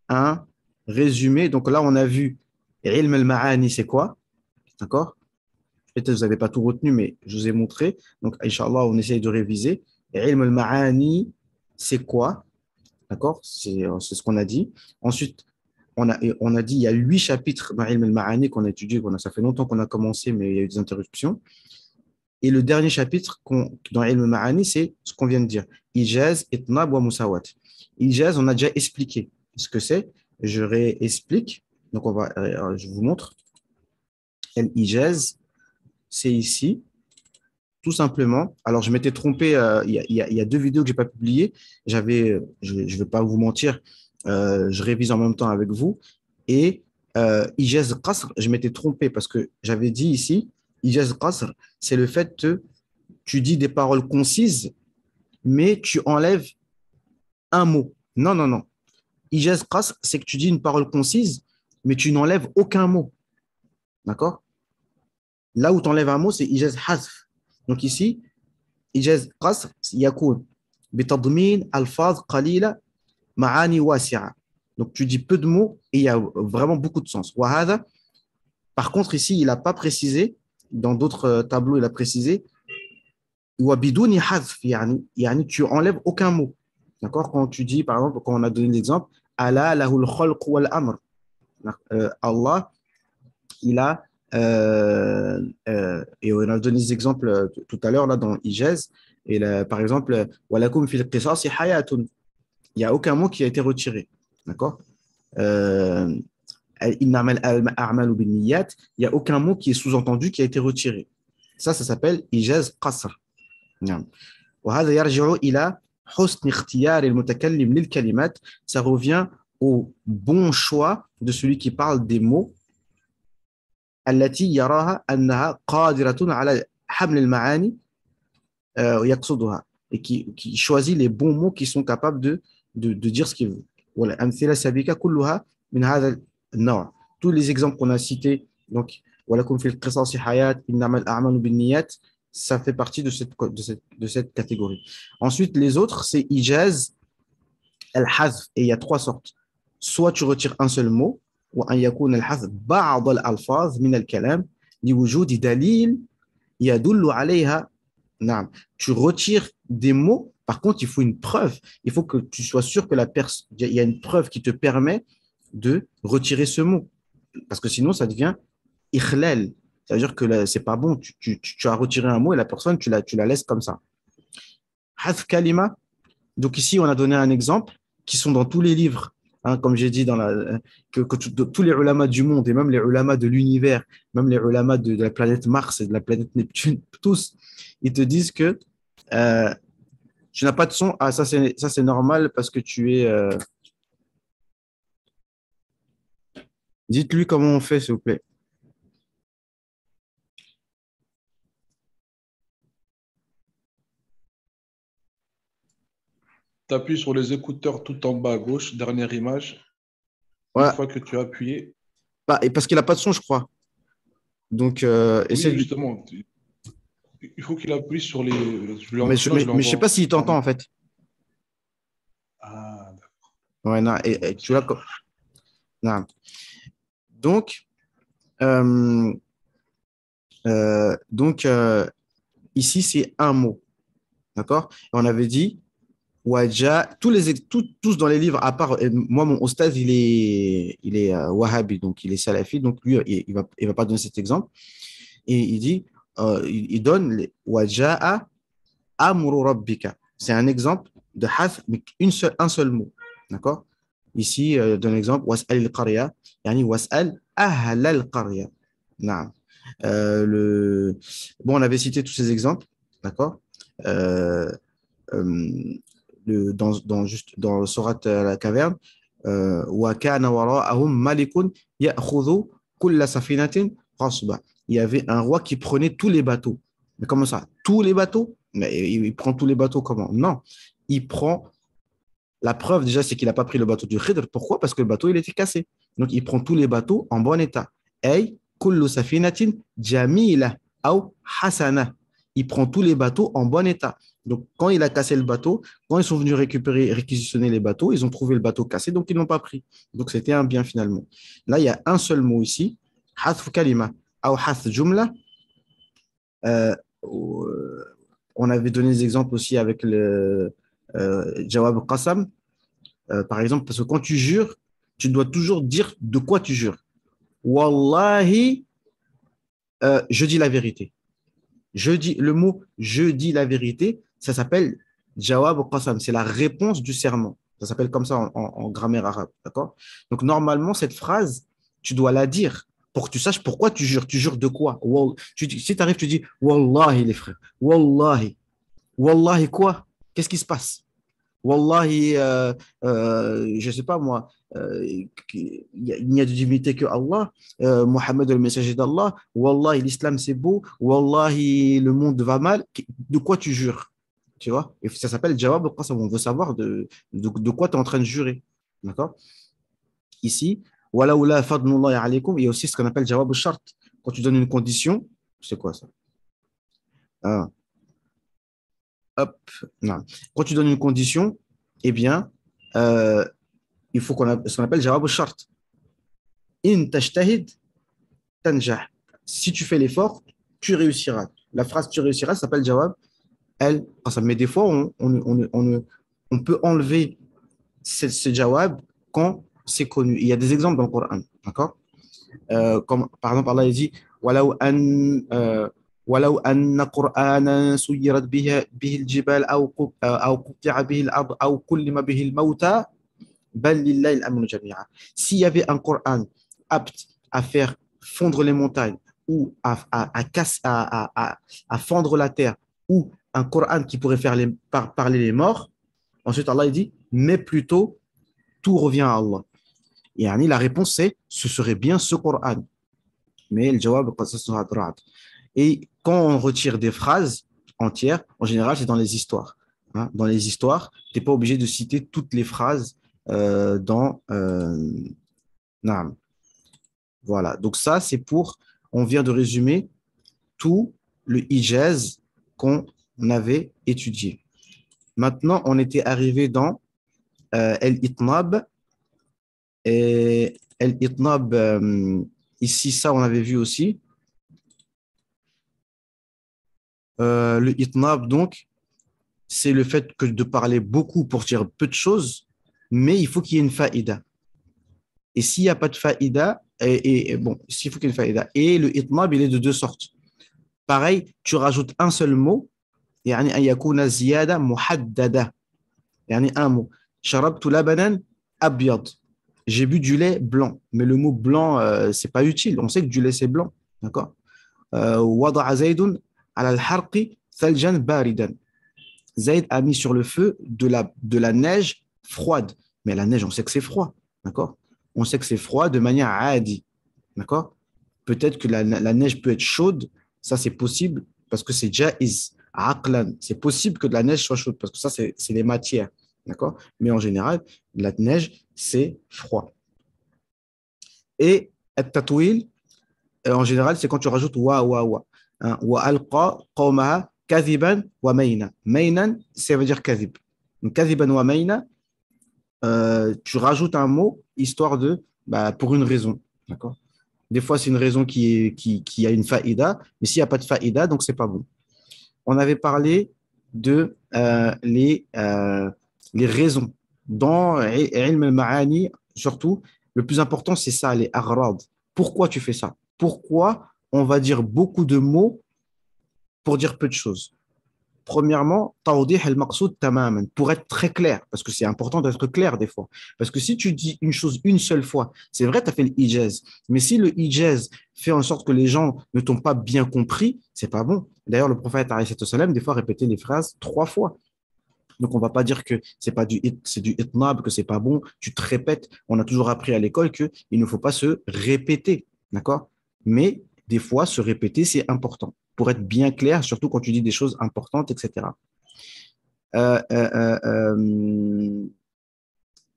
un résumé. Donc là, on a vu ilm al-ma'ani, c'est quoi? D'accord? Peut-être que vous n'avez pas tout retenu, mais je vous ai montré. Donc, Inch'Allah, on essaye de réviser. Ilm al-ma'ani, c'est quoi? D'accord? C'est ce qu'on a dit. Ensuite, on a dit il y a 8 chapitres dans ilm al-ma'ani qu'on a étudié. Ça fait longtemps qu'on a commencé, mais il y a eu des interruptions. Et le dernier chapitre dans ilm al-ma'ani, c'est ce qu'on vient de dire. Ijaz, itnab wa musawat. Ijaz, on a déjà expliqué ce que c'est. Je réexplique. Donc, je vous montre. L'Ijaz, c'est ici, tout simplement. Alors, je m'étais trompé. Il y a 2 vidéos que je n'ai pas publiées. Je ne vais pas vous mentir, je révise en même temps avec vous. Et Ijaz Qasr, je m'étais trompé parce que j'avais dit ici, Ijaz Qasr, c'est le fait que tu dis des paroles concises, mais tu enlèves un mot. Non, non, non. Ijaz Qasr, c'est que tu dis une parole concise, mais tu n'enlèves aucun mot. D'accord? Là où tu enlèves un mot, c'est Ijaz Hazf. Donc ici, Ijaz Qasr, yakoun bitadmin alfaz qalila ma'ani wasi'a. Donc, tu dis peu de mots et il y a vraiment beaucoup de sens. Wahada, par contre, ici, il n'a pas précisé. Dans d'autres tableaux, il a précisé. Wabiduni hazf, tu enlèves aucun mot. D'accord? Quand tu dis, par exemple, quand on a donné l'exemple, Allah lahul khalq wal amr. Allah, il a, et on a donné des exemples tout à l'heure là dans Ijaz, et là, par exemple, walakum fil qisas hayatun. Il n'y a aucun mot qui a été retiré. D'accord? Euh, innamal a'malu binniyat, il n'y a aucun mot qui est sous-entendu qui a été retiré. Ça s'appelle Ijaz Qasr. نعم. وهذا يرجع إلى حسن اختيار المتكلم للكلمات. Ça revient au bon choix de celui qui parle des mots التي يراها أنها قادرة على حمل المعاني ويقصدها, et qui choisit les bons mots qui sont capables de dire ce qu'il veut. والأمثلة السابقة كلها من هذا النوع. Tous les exemples qu'on a cités, donc ولكم في القصاص حياة إنما الأعمال بالنيات, ça fait partie de cette catégorie. Ensuite, les autres, c'est ijaz, al-hazf, et il y a trois sortes. Soit tu retires un seul mot, ou an yakun al-hazf ba'd al-alfaz min al-kalam li wujudi dalil yadullu alayha. Naam. Tu retires des mots, par contre, il faut une preuve. Il faut que tu sois sûr que il y a une preuve qui te permet de retirer ce mot. Parce que sinon, ça devient ikhlal. Ça veut dire que c'est pas bon. Tu as retiré un mot et la personne, tu la laisses comme ça. Hadf kalima. Donc ici, on a donné un exemple qui sont dans tous les livres. Hein, comme j'ai dit, tous les ulamas du monde et même les ulamas de l'univers, même les ulamas de la planète Mars et de la planète Neptune, tous, ils te disent que euh, tu n'as pas de son. Ah, ça c'est normal parce que tu es. Dites-lui comment on fait, s'il vous plaît. Tu appuies sur les écouteurs tout en bas à gauche, dernière image. Une Ouais, fois que tu as appuyé, bah, et parce qu'il n'a pas de son, je crois. Donc, essaie oui, de lui. justement, il faut qu'il appuie sur les. Sinon, Mais je lui je ne sais envoie pas s'il par t'entend, mail. en fait. Ah, d'accord. Ouais, non, et tu vois. Non. Donc, euh, donc ici, c'est un mot. D'accord? Et on avait dit, Waja, tous dans les livres, à part moi, mon ostaz, il est wahhabi, donc il est salafi, donc lui, il va pas donner cet exemple. Et il dit, il donne Waja'a amru rabbika. C'est un exemple de hath, mais un seul mot. D'accord? Ici, donne l'exemple, was'al al-qarya, yani was'al ahl al-qarya. Naam. Bon, on avait cité tous ces exemples, d'accord? Euh, euh, dans Surat la caverne, wa kana wara'ahum malikun ya'khudhu kulla safinatin qasba. Il y avait un roi qui prenait tous les bateaux. Mais comment ça? Tous les bateaux? Mais il prend tous les bateaux comment? Non. Il prend la preuve déjà, c'est qu'il n'a pas pris le bateau du Khidr. Pourquoi? Parce que le bateau, il était cassé. Donc, il prend tous les bateaux en bon état. Ay, kullu safinatin jamila ou hasana. Il prend tous les bateaux en bon état. Donc, quand il a cassé le bateau, quand ils sont venus réquisitionner les bateaux, ils ont trouvé le bateau cassé, donc ils n'ont pas pris. Donc, c'était un bien finalement. Là, il y a un seul mot ici, hasf kalima ou hasf jumla. Euh, on avait donné des exemples aussi avec le jawab qasam. Par exemple, parce que quand tu jures, tu dois toujours dire de quoi tu jures. Wallahi, je dis la vérité. Le mot je dis la vérité, ça s'appelle jawab qasam. C'est la réponse du serment. Ça s'appelle comme ça en grammaire arabe. D'accord? Donc, normalement, cette phrase, tu dois la dire pour que tu saches pourquoi tu jures. Tu jures de quoi? Si tu arrives, tu dis Wallahi, les frères. Wallahi. Wallahi, quoi? Qu'est-ce qui se passe? Wallahi, je ne sais pas moi, il n'y a de divinité que Allah, Mohammed le messager d'Allah, Wallahi, l'islam c'est beau, Wallahi, le monde va mal. De quoi tu jures? Tu vois? Et ça s'appelle Jawab al-Qasam. On veut savoir de quoi tu es en train de jurer. D'accord? Ici, Walaoula fadlullahi alaykum, il y a aussi ce qu'on appelle Jawab al-Shart. Quand tu donnes une condition, c'est quoi ça? Ah, hop, non. Quand tu donnes une condition, eh bien, euh, il faut ce qu'on appelle jawab al-shart. In tajtahid, tanjah. Si tu fais l'effort, tu réussiras. La phrase tu réussiras s'appelle jawab al-qasam. Mais des fois, on peut enlever ce jawab quand c'est connu. Il y a des exemples dans le Coran. D'accord? Comme par exemple, Allah dit ولو أن ولو أن قرآنا سيرت به الجبال أو قطع به الأرض أو كلم به الموتى بل لله الأمر جميعا. S'il y avait un Coran apte à faire fondre les montagnes ou à fendre la terre, ou un Coran qui pourrait faire parler les morts, ensuite Allah il dit mais plutôt tout revient à Allah. Et la réponse c'est ce serait bien ce Coran. Mais le jawab sera droit. Et quand on retire des phrases entières, en général, c'est dans les histoires. Hein. Dans les histoires, tu n'es pas obligé de citer toutes les phrases dans Naam. Voilà. Donc ça, c'est on vient de résumer tout le ijaz qu'on avait étudié. Maintenant, on était arrivé dans al-itnab. Et al-itnab, ici, ça, on avait vu aussi. Le itnab, donc, c'est le fait de parler beaucoup pour dire peu de choses, mais il faut qu'il y ait une faïda. Et s'il n'y a pas de faïda, s'il faut qu'il y ait une faïda, et le itnab, il est de deux sortes. Pareil, tu rajoutes un seul mot, يعني أن يكون زيادة محددة, يعني un mot. شربت لبنا أبيض. J'ai bu du lait blanc, mais le mot blanc, c'est pas utile. On sait que du lait, c'est blanc. D'accord? وضع زيد على الحرق ثلجا باردا. Zayd a mis sur le feu de la neige froide. Mais la neige, on sait que c'est froid. D'accord? On sait que c'est froid de manière adi. D'accord? Peut-être que la neige peut être chaude. Ça, c'est possible parce que c'est jaiz. Aqlan. C'est possible que de la neige soit chaude parce que ça, c'est les matières. D'accord? Mais en général, la neige, c'est froid. Et at-tatwil, en général, c'est quand tu rajoutes wa. Wa alqa qawmaha kadhiban wa mayna. Maynan, ça veut dire kadhib. Donc, kadhiban wa mayna, tu rajoutes un mot histoire pour une raison. D'accord? Des fois, c'est une raison qui a une faïda, mais s'il n'y a pas de faïda, donc c'est pas bon. On avait parlé de les raisons. Dans ilm al-ma'ani, surtout, le plus important, c'est ça, les aghrad. Pourquoi tu fais ça? Pourquoi on va dire beaucoup de mots pour dire peu de choses? Premièrement, tawdih al-maqsoud tamaman, pour être très clair, parce que c'est important d'être clair des fois. Parce que si tu dis une chose une seule fois, c'est vrai, tu as fait le ijaz, mais si le ijaz fait en sorte que les gens ne t'ont pas bien compris, c'est pas bon. D'ailleurs, le prophète, des fois, répétait les phrases 3 fois. Donc, on ne va pas dire que c'est du itnab, que c'est pas bon. Tu te répètes. On a toujours appris à l'école qu'il ne faut pas se répéter. D'accord? Mais des fois, se répéter, c'est important pour être bien clair, surtout quand tu dis des choses importantes, etc.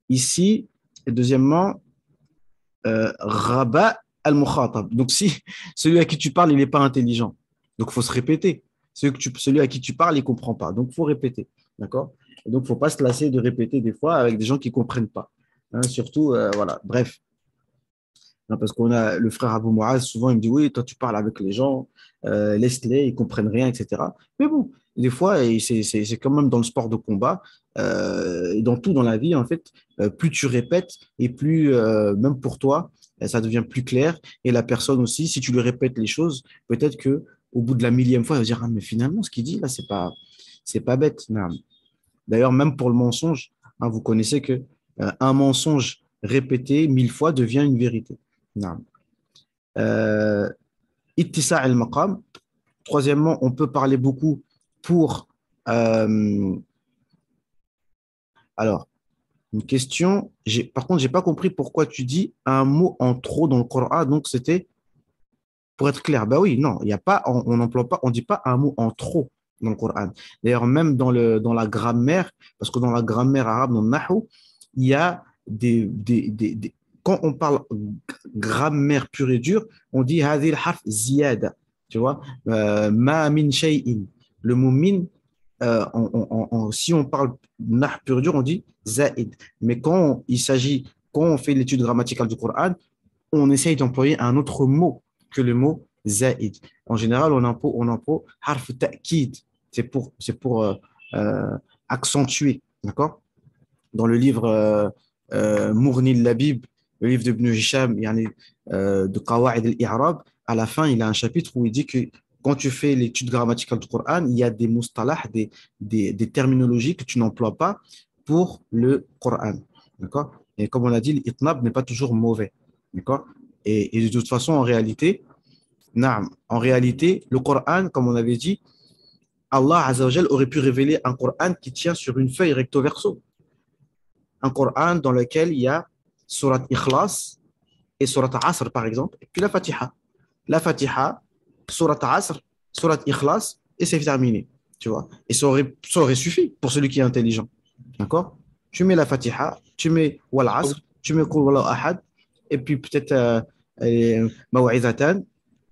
Ici, deuxièmement, rabat al-mukhatab. Donc, si celui à qui tu parles, il n'est pas intelligent, donc il faut se répéter. Celui à qui tu parles, il ne comprend pas. Donc, il faut répéter. D'accord? Et donc, il ne faut pas se lasser de répéter des fois avec des gens qui ne comprennent pas. Hein, surtout, voilà. Bref. Non, parce qu'on a le frère Abou Mouaz, souvent, il me dit oui, toi, tu parles avec les gens, laisse-les, ils ne comprennent rien, etc. Mais bon, des fois, et c'est quand même dans le sport de combat, et dans tout dans la vie, en fait, plus tu répètes, et plus, même pour toi, ça devient plus clair. Et la personne aussi, si tu lui répètes les choses, peut-être que au bout de la millième fois, elle va dire ah, mais finalement, ce qu'il dit là, c'est pas bête. Non. D'ailleurs, même pour le mensonge, hein, vous connaissez que un mensonge répété 1000 fois devient une vérité. Non. Ittisa' al-maqam. Troisièmement, on peut parler beaucoup pour. Alors, une question. Par contre, je n'ai pas compris pourquoi tu dis un mot en trop dans le Coran. Donc, c'était pour être clair. Ben oui, non, il y a pas, on n'emploie pas, on dit pas un mot en trop dans le Coran. D'ailleurs, même dans la grammaire, parce que dans la grammaire arabe, dans le Nahu, il y a quand on parle grammaire pure et dure, on dit hadhil harf ziyada. Tu vois, ma min shay'in. Le mot min, si on parle nah pur et dur, on dit zaid. Mais quand on fait l'étude grammaticale du Coran, on essaye d'employer un autre mot que le mot zaid. En général, on emploie harf ta'kid. C'est pour accentuer. D'accord? Dans le livre Mourni al-Labib, le livre d'Ibn Hisham, de Qawa'id al-I'rab, à la fin, il a un chapitre où il dit que quand tu fais l'étude grammaticale du Coran, il y a des mustalah, des terminologies que tu n'emploies pas pour le Coran. D'accord? Et comme on l'a dit, l'itnab n'est pas toujours mauvais. D'accord? Et de toute façon, en réalité, le Coran, comme on avait dit, Allah Azzawajal aurait pu révéler un Coran qui tient sur une feuille recto verso. Un Coran dans lequel il y a surat Ikhlas et surat Asr, par exemple, et puis la Fatiha. La Fatiha, surat Asr, surat Ikhlas, et c'est terminé. Tu vois. Et ça aurait suffi pour celui qui est intelligent. D'accord? Tu mets la Fatiha, tu mets Wal Asr, tu mets Qul Wallahu Ahad, et puis peut-être Maw'izatan,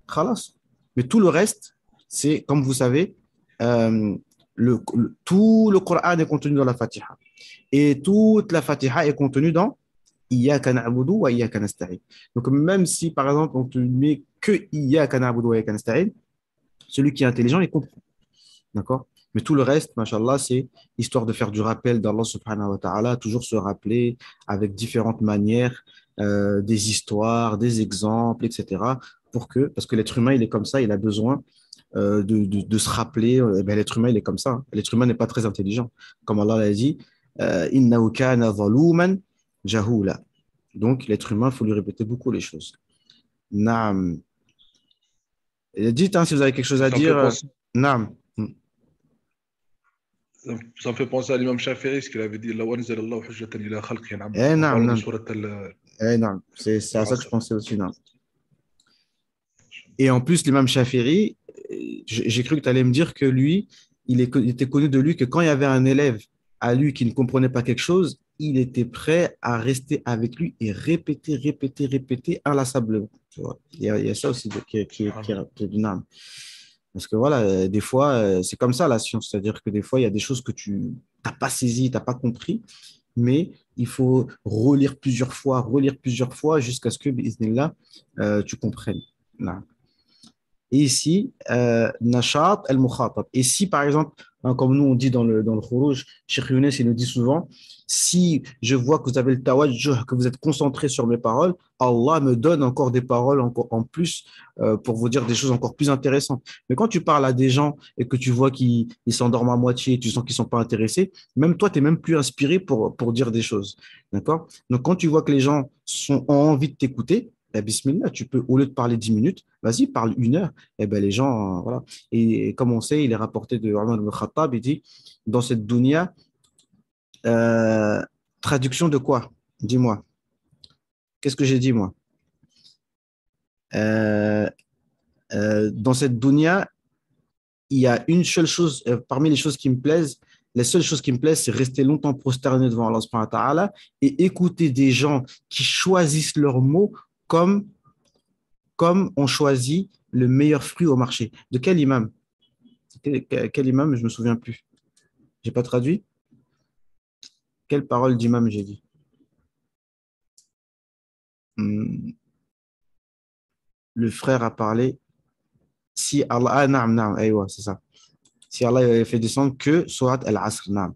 khalas. Mais tout le reste, c'est, comme vous savez, euh, tout le Coran est contenu dans la Fatiha. Et toute la Fatiha est contenue dans Iyyaka na'budu wa iyyaka nasta'in. Donc, même si, par exemple, on te met que Iyyaka na'budu wa iyyaka nasta'in, celui qui est intelligent, il comprend. D'accord? Mais tout le reste, machallah, c'est histoire de faire du rappel d'Allah subhanahu wa ta'ala, toujours se rappeler avec différentes manières, des histoires, des exemples, etc. Parce que l'être humain, il est comme ça, il a besoin de se rappeler. Ben, l'être humain, il est comme ça, hein. L'être humain n'est pas très intelligent. Comme Allah l'a dit, Innahu kana zaluman jahula. Donc, l'être humain, il faut lui répéter beaucoup les choses. Naam. Et dites hein, si vous avez quelque chose à Ça me fait dire. penser, Naam. ça me fait penser à l'imam Shafi'i, ce qu'il avait dit, "Law anzala Allahu hujjatan ila khalqihi", Eh, en naam, parlant de naam. surat Non, c'est à ça que je al-Asr. pensais aussi. Non. Et en plus, l'imam Shafiri, j'ai cru que tu allais me dire que lui, il était connu de lui que quand il y avait un élève à lui qui ne comprenait pas quelque chose, il était prêt à rester avec lui et répéter, répéter, répéter inlassablement. Tu vois. Il y a ça aussi qui est du nam. Parce que voilà, des fois, c'est comme ça la science. C'est-à-dire que des fois, il y a des choses que tu n'as pas saisies, tu n'as pas compris, mais il faut relire plusieurs fois jusqu'à ce que, bi'idhnillah, tu comprennes. Naam. Et ici, Nashat al-Mukhatab. Et si, par exemple, hein, comme nous on dit dans le Khuruj, Cheikh Younes, il nous dit souvent, si je vois que vous avez le tawajjuh, que vous êtes concentré sur mes paroles, Allah me donne encore des paroles encore, en plus pour vous dire des choses encore plus intéressantes. Mais quand tu parles à des gens et que tu vois qu'ils s'endorment à moitié, tu sens qu'ils ne sont pas intéressés, même toi, tu n'es même plus inspiré pour dire des choses. D'accord? Donc, quand tu vois que les gens ont envie de t'écouter, eh, bismillah, tu peux, au lieu de parler 10 minutes, vas-y, parle 1 heure. Eh ben, les gens, voilà. Et comme on sait, il est rapporté de Omar ibn Khattab, il dit, dans cette dunya, euh, traduction de quoi? Dis-moi. Qu'est-ce que j'ai dit, moi? Euh, dans cette dunya, il y a une seule chose, parmi les choses qui me plaisent, les seules choses qui me plaisent, c'est rester longtemps prosterné devant Allah subhanahu wa ta'ala et écouter des gens qui choisissent leurs mots comme, comme on choisit le meilleur fruit au marché. De quel imam? Quel imam? Je ne me souviens plus. J'ai pas traduit? Quelle parole d'imam j'ai dit? Hmm, le frère a parlé. Si Allah, naam, naam, aywa, c'est ça. Si Allah avait fait descendre que Surat Al-Asr, naam.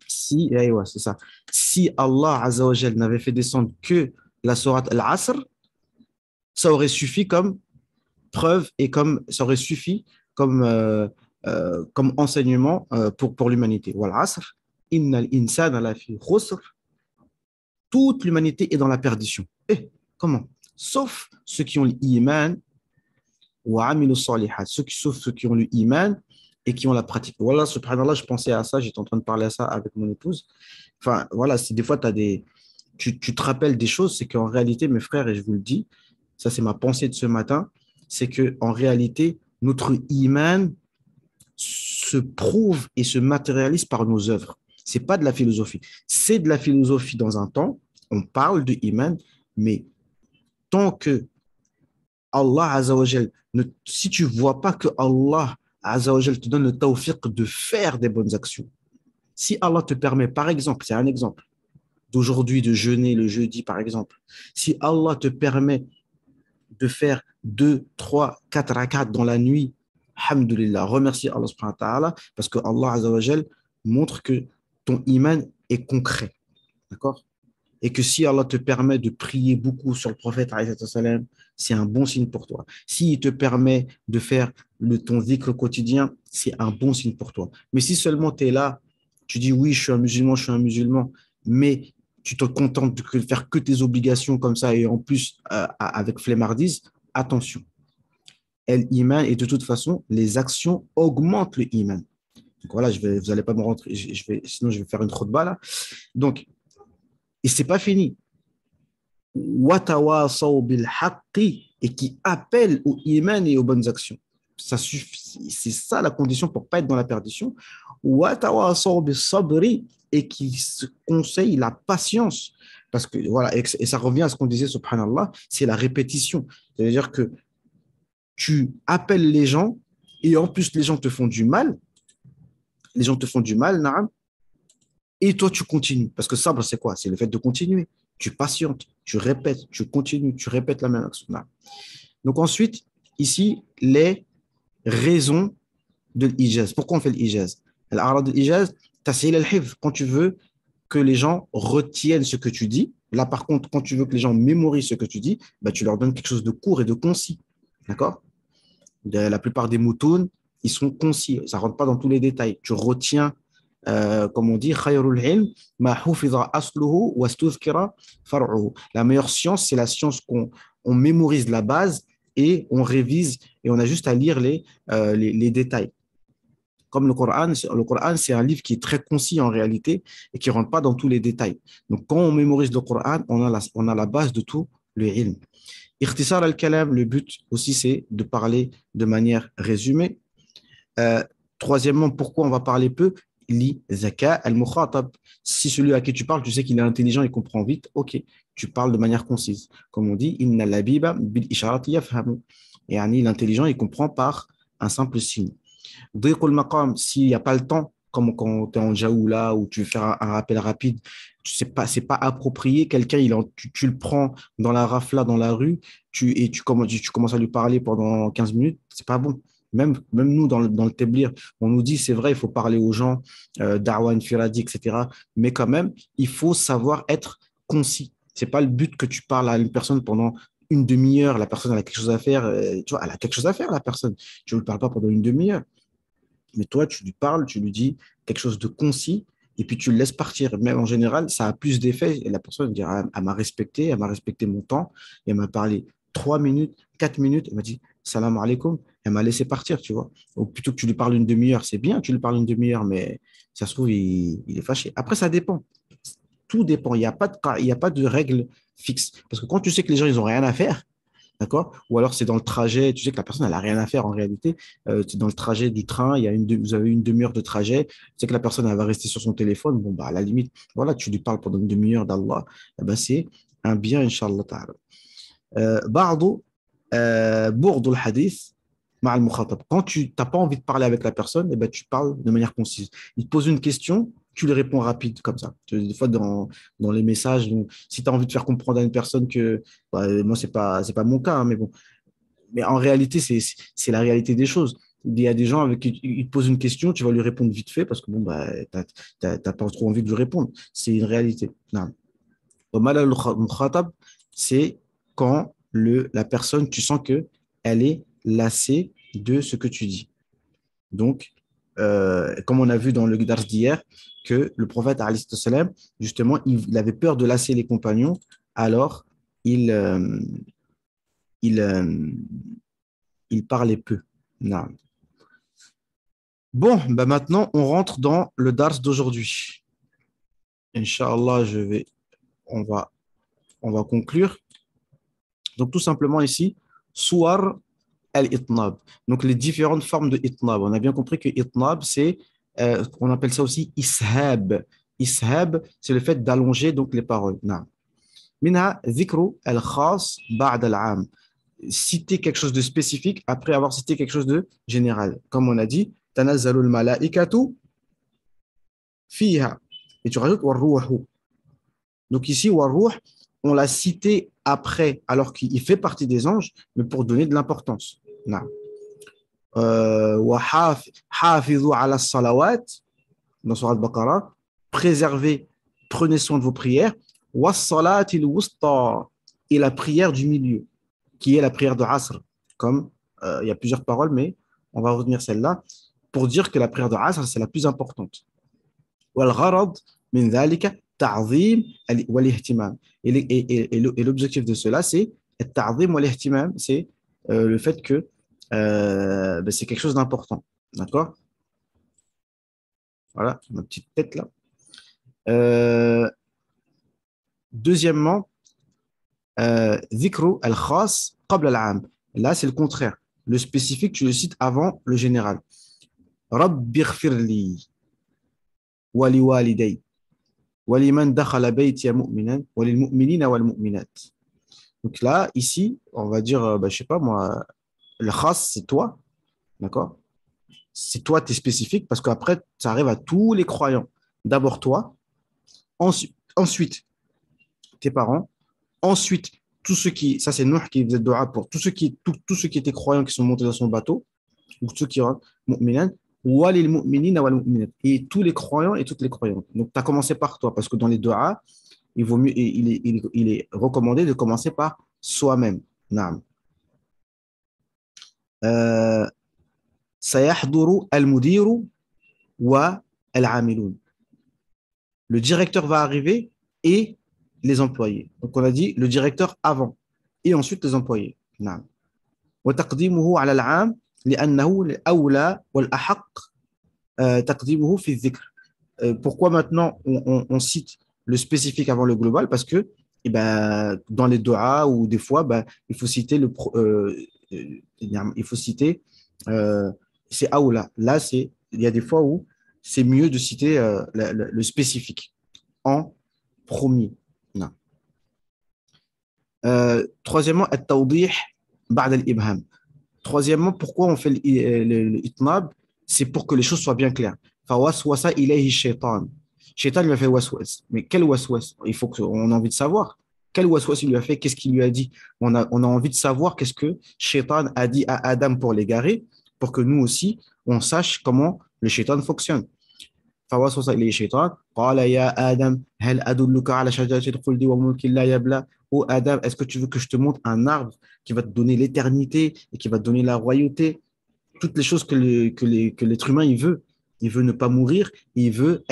Si, aywa, c'est ça. Si Allah Azza wa Jal n'avait fait descendre que la Surat Al-Asr, ça aurait suffi comme preuve et comme ça aurait suffi comme enseignement pour l'humanité. Wal Asr, innal insana lafi khusr, toute l'humanité est dans la perdition. Et comment? Sauf ceux qui ont l'iman wa amilu salihat, sauf ceux qui ont l'iman et qui ont la pratique. Voilà, subhanallah, je pensais à ça, j'étais en train de parler à ça avec mon épouse. Enfin, voilà, des fois, tu te rappelles des choses, c'est qu'en réalité, mes frères, et je vous le dis, ça c'est ma pensée de ce matin, c'est qu'en réalité, notre iman se prouve et se matérialise par nos œuvres. C'est pas de la philosophie. C'est de la philosophie dans un temps, on parle de iman, mais tant que Allah Azza wa Jal, si tu vois pas que Allah Azza wa Jal te donne le tawfiq de faire des bonnes actions. Si Allah te permet, par exemple, c'est un exemple, d'aujourd'hui de jeûner le jeudi, par exemple, si Allah te permet de faire 2, 3, 4 rakats dans la nuit, alhamdulillah, remercie Allah subhanahu wa ta'ala, parce que Allah Azza wa Jal montre que ton iman est concret. D'accord? Et que si Allah te permet de prier beaucoup sur le prophète, c'est un bon signe pour toi. S'il te permet de faire ton dhikr quotidien, c'est un bon signe pour toi. Mais si seulement tu es là, tu dis oui, je suis un musulman, mais tu te contentes de faire que tes obligations comme ça et en plus avec flemmardise, attention. L'iman, et de toute façon, les actions augmentent le iman. Donc voilà, vous n'allez pas me rentrer, sinon je vais faire une khutbah là. Donc, et ce n'est pas fini. Et qui appelle au iman et aux bonnes actions. Ça suffit, c'est ça la condition pour ne pas être dans la perdition. Et qui se conseille la patience. Parce que voilà, et ça revient à ce qu'on disait, subhanallah, c'est la répétition. C'est-à-dire que tu appelles les gens et en plus les gens te font du mal. Les gens te font du mal, na'am. Et toi, tu continues. Parce que sabre, c'est quoi? C'est le fait de continuer. Tu patientes, tu répètes, tu continues, tu répètes la même action. Donc ensuite, ici, les raisons de l'ijaz. Pourquoi on fait l'ijaz? L'ara de l'ijaz, tassil al-hifz, quand tu veux que les gens retiennent ce que tu dis. Là, par contre, quand tu veux que les gens mémorisent ce que tu dis, bah, tu leur donnes quelque chose de court et de concis. D'accord? La plupart des moutons, ils sont concis. Ça ne rentre pas dans tous les détails. Tu retiens comme on dit, la meilleure science, c'est la science qu'on mémorise la base et on révise et on a juste à lire les détails. Comme le Coran, c'est un livre qui est très concis en réalité et qui ne rentre pas dans tous les détails. Donc, quand on mémorise le Coran, on a la base de tout le ilm. Ikhtisar al-kalam, le but aussi, c'est de parler de manière résumée. Troisièmement, pourquoi on va parler peu? Li zaka al-mukhatab. Si celui à qui tu parles, tu sais qu'il est intelligent et comprend vite, ok, tu parles de manière concise. Comme on dit, inna labiba bil isharati yafhamu. Et l'intelligent, il comprend par un simple signe. Dhiqul maqam, s'il n'y a pas le temps, comme quand tu es en jaoula ou tu veux faire un rappel rapide, c'est pas approprié. Quelqu'un, tu le prends dans la rafla, dans la rue, tu commences à lui parler pendant 15 minutes, c'est pas bon. Même nous, dans le Téblir, on nous dit, c'est vrai, il faut parler aux gens, Darwan, Firadi, etc. Mais quand même, il faut savoir être concis. Ce n'est pas le but que tu parles à une personne pendant une demi-heure. La personne elle a quelque chose à faire. Tu vois, elle a quelque chose à faire, la personne. Tu ne lui parles pas pendant une demi-heure. Mais toi, tu lui parles, tu lui dis quelque chose de concis et puis tu le laisses partir. Même en général, ça a plus d'effet. Et la personne dira, elle m'a respecté mon temps. Et elle m'a parlé 3 minutes, 4 minutes. Elle m'a dit, salam alaikum. Elle m'a laissé partir, tu vois. Ou plutôt que tu lui parles une demi-heure, c'est bien, tu lui parles une demi-heure, mais ça se trouve, il est fâché. Après, ça dépend. Tout dépend. Il y a pas de règle fixe. Parce que quand tu sais que les gens, ils n'ont rien à faire, d'accord? Ou alors c'est dans le trajet, tu sais que la personne, elle n'a rien à faire en réalité. C'est dans le trajet du train, vous avez une demi-heure de trajet, tu sais que la personne, elle va rester sur son téléphone. Bon, bah, à la limite, voilà, tu lui parles pendant une demi-heure d'Allah. Eh ben, c'est un bien, Inch'Allah ta'ala. Ba'du, bourd al-hadith, ma'al mukhatab. Quand tu n'as pas envie de parler avec la personne, eh ben, tu parles de manière concise. Il te pose une question, tu lui réponds rapide comme ça. Des fois, dans les messages, donc, si tu as envie de faire comprendre à une personne que, bah, moi, c'est pas mon cas, hein, mais bon. Mais en réalité, c'est la réalité des choses. Il y a des gens avec qui ils te posent une question, tu vas lui répondre vite fait parce que bon, bah, tu n'as pas trop envie de lui répondre. C'est une réalité. Non. Au mal al-mukhatab, c'est quand la personne, tu sens qu'elle est lassée de ce que tu dis. Donc, comme on a vu dans le Dars d'hier, que le prophète, alayhi salam, justement, il avait peur de lasser les compagnons, alors il, il, euh, il parlait peu. Non. Bon, ben maintenant, on rentre dans le Dars d'aujourd'hui. Inch'Allah, on va, on va conclure. Donc, tout simplement ici, Suwar al-Itnab. Donc, les différentes formes de Itnab. On a bien compris que Itnab, on appelle ça aussi Ishab. Ishab, c'est le fait d'allonger donc les paroles. Non. Minha ذكر الخاص بعد العام. citer quelque chose de spécifique après avoir cité quelque chose de général. Comme on a dit, tanazzalul malaikatu fiha. Et tu rajoutes warruhu. Donc ici, warruh, on l'a cité après, alors qu'il fait partie des anges, mais pour donner de l'importance. Hafidhu ala salawat, dans Surat al-Baqarah, préservez, prenez soin de vos prières, was-salatil wusta, et la prière du milieu, qui est la prière de Asr. Comme il y a plusieurs paroles, mais on va retenir celle-là pour dire que la prière de Asr, c'est la plus importante. Wal-gharad min dhalika ta'zim wal-ihtimam. Et l'objectif de cela, c'est ta'zim wal-ihtimam, c'est le fait que c'est quelque chose d'important. D'accord? Voilà, ma petite tête là. Deuxièmement, Zikru al-khas qabla al-am. Là, c'est le contraire. Le spécifique, tu le cites avant le général. Rabbi ighfirli wa li waliday wa liman dakhala baytiya mu'minan wa lil mu'minina wal mu'minat. Donc là, ici, on va dire, je sais pas moi, le khas, c'est toi, d'accord? C'est toi, tu es spécifique parce qu'après, ça arrive à tous les croyants. D'abord toi, ensuite tes parents, ensuite tous ceux qui, ça c'est Nuh qui faisait dua pour tous ceux qui étaient croyants qui sont montés dans son bateau, ou ceux qui ont mu'minan, walil mu'minina wal mu'minat, et tous les croyants et toutes les croyantes. Donc tu as commencé par toi parce que dans les duas, il vaut mieux, il est recommandé de commencer par soi-même. Naam. Sayahduru al-mudiru wa al-amilun. Le directeur va arriver et les employés. Donc on a dit le directeur avant et ensuite les employés. نعم. وتقديمه على العام لأنه الأولى والأحق تقديمه في الذكر. Pourquoi maintenant on cite le spécifique avant le global? Parce que dans les du'a ou des fois il faut citer il faut citer c'est aoula. Là il y a des fois où c'est mieux de citer le spécifique en premier. Non. Troisièmement, at-tawdih ba'd al-ibham. Troisièmement, pourquoi on fait l'itnab? C'est pour que les choses soient bien claires. Fawaswasa ilayhi shaitan. Shaitan lui a fait waswas. Mais quel waswas? Il faut qu'on ait envie de savoir. Quel waswas il lui a fait? Qu'est-ce qu'il lui a dit? On a envie de savoir qu'est-ce que Shaitan a dit à Adam pour l'égarer, pour que nous aussi, on sache comment le Shaitan fonctionne. فوسوس إليه الشيطان قال يا آدم هل أدلك على شجرة الخلد وملك لا يبلى. Oh Adam, est-ce que tu veux que je te montre un arbre qui va te donner l'éternité et qui va te donner la royauté? Toutes les choses que l'être humain il veut. Il veut ne pas mourir, il veut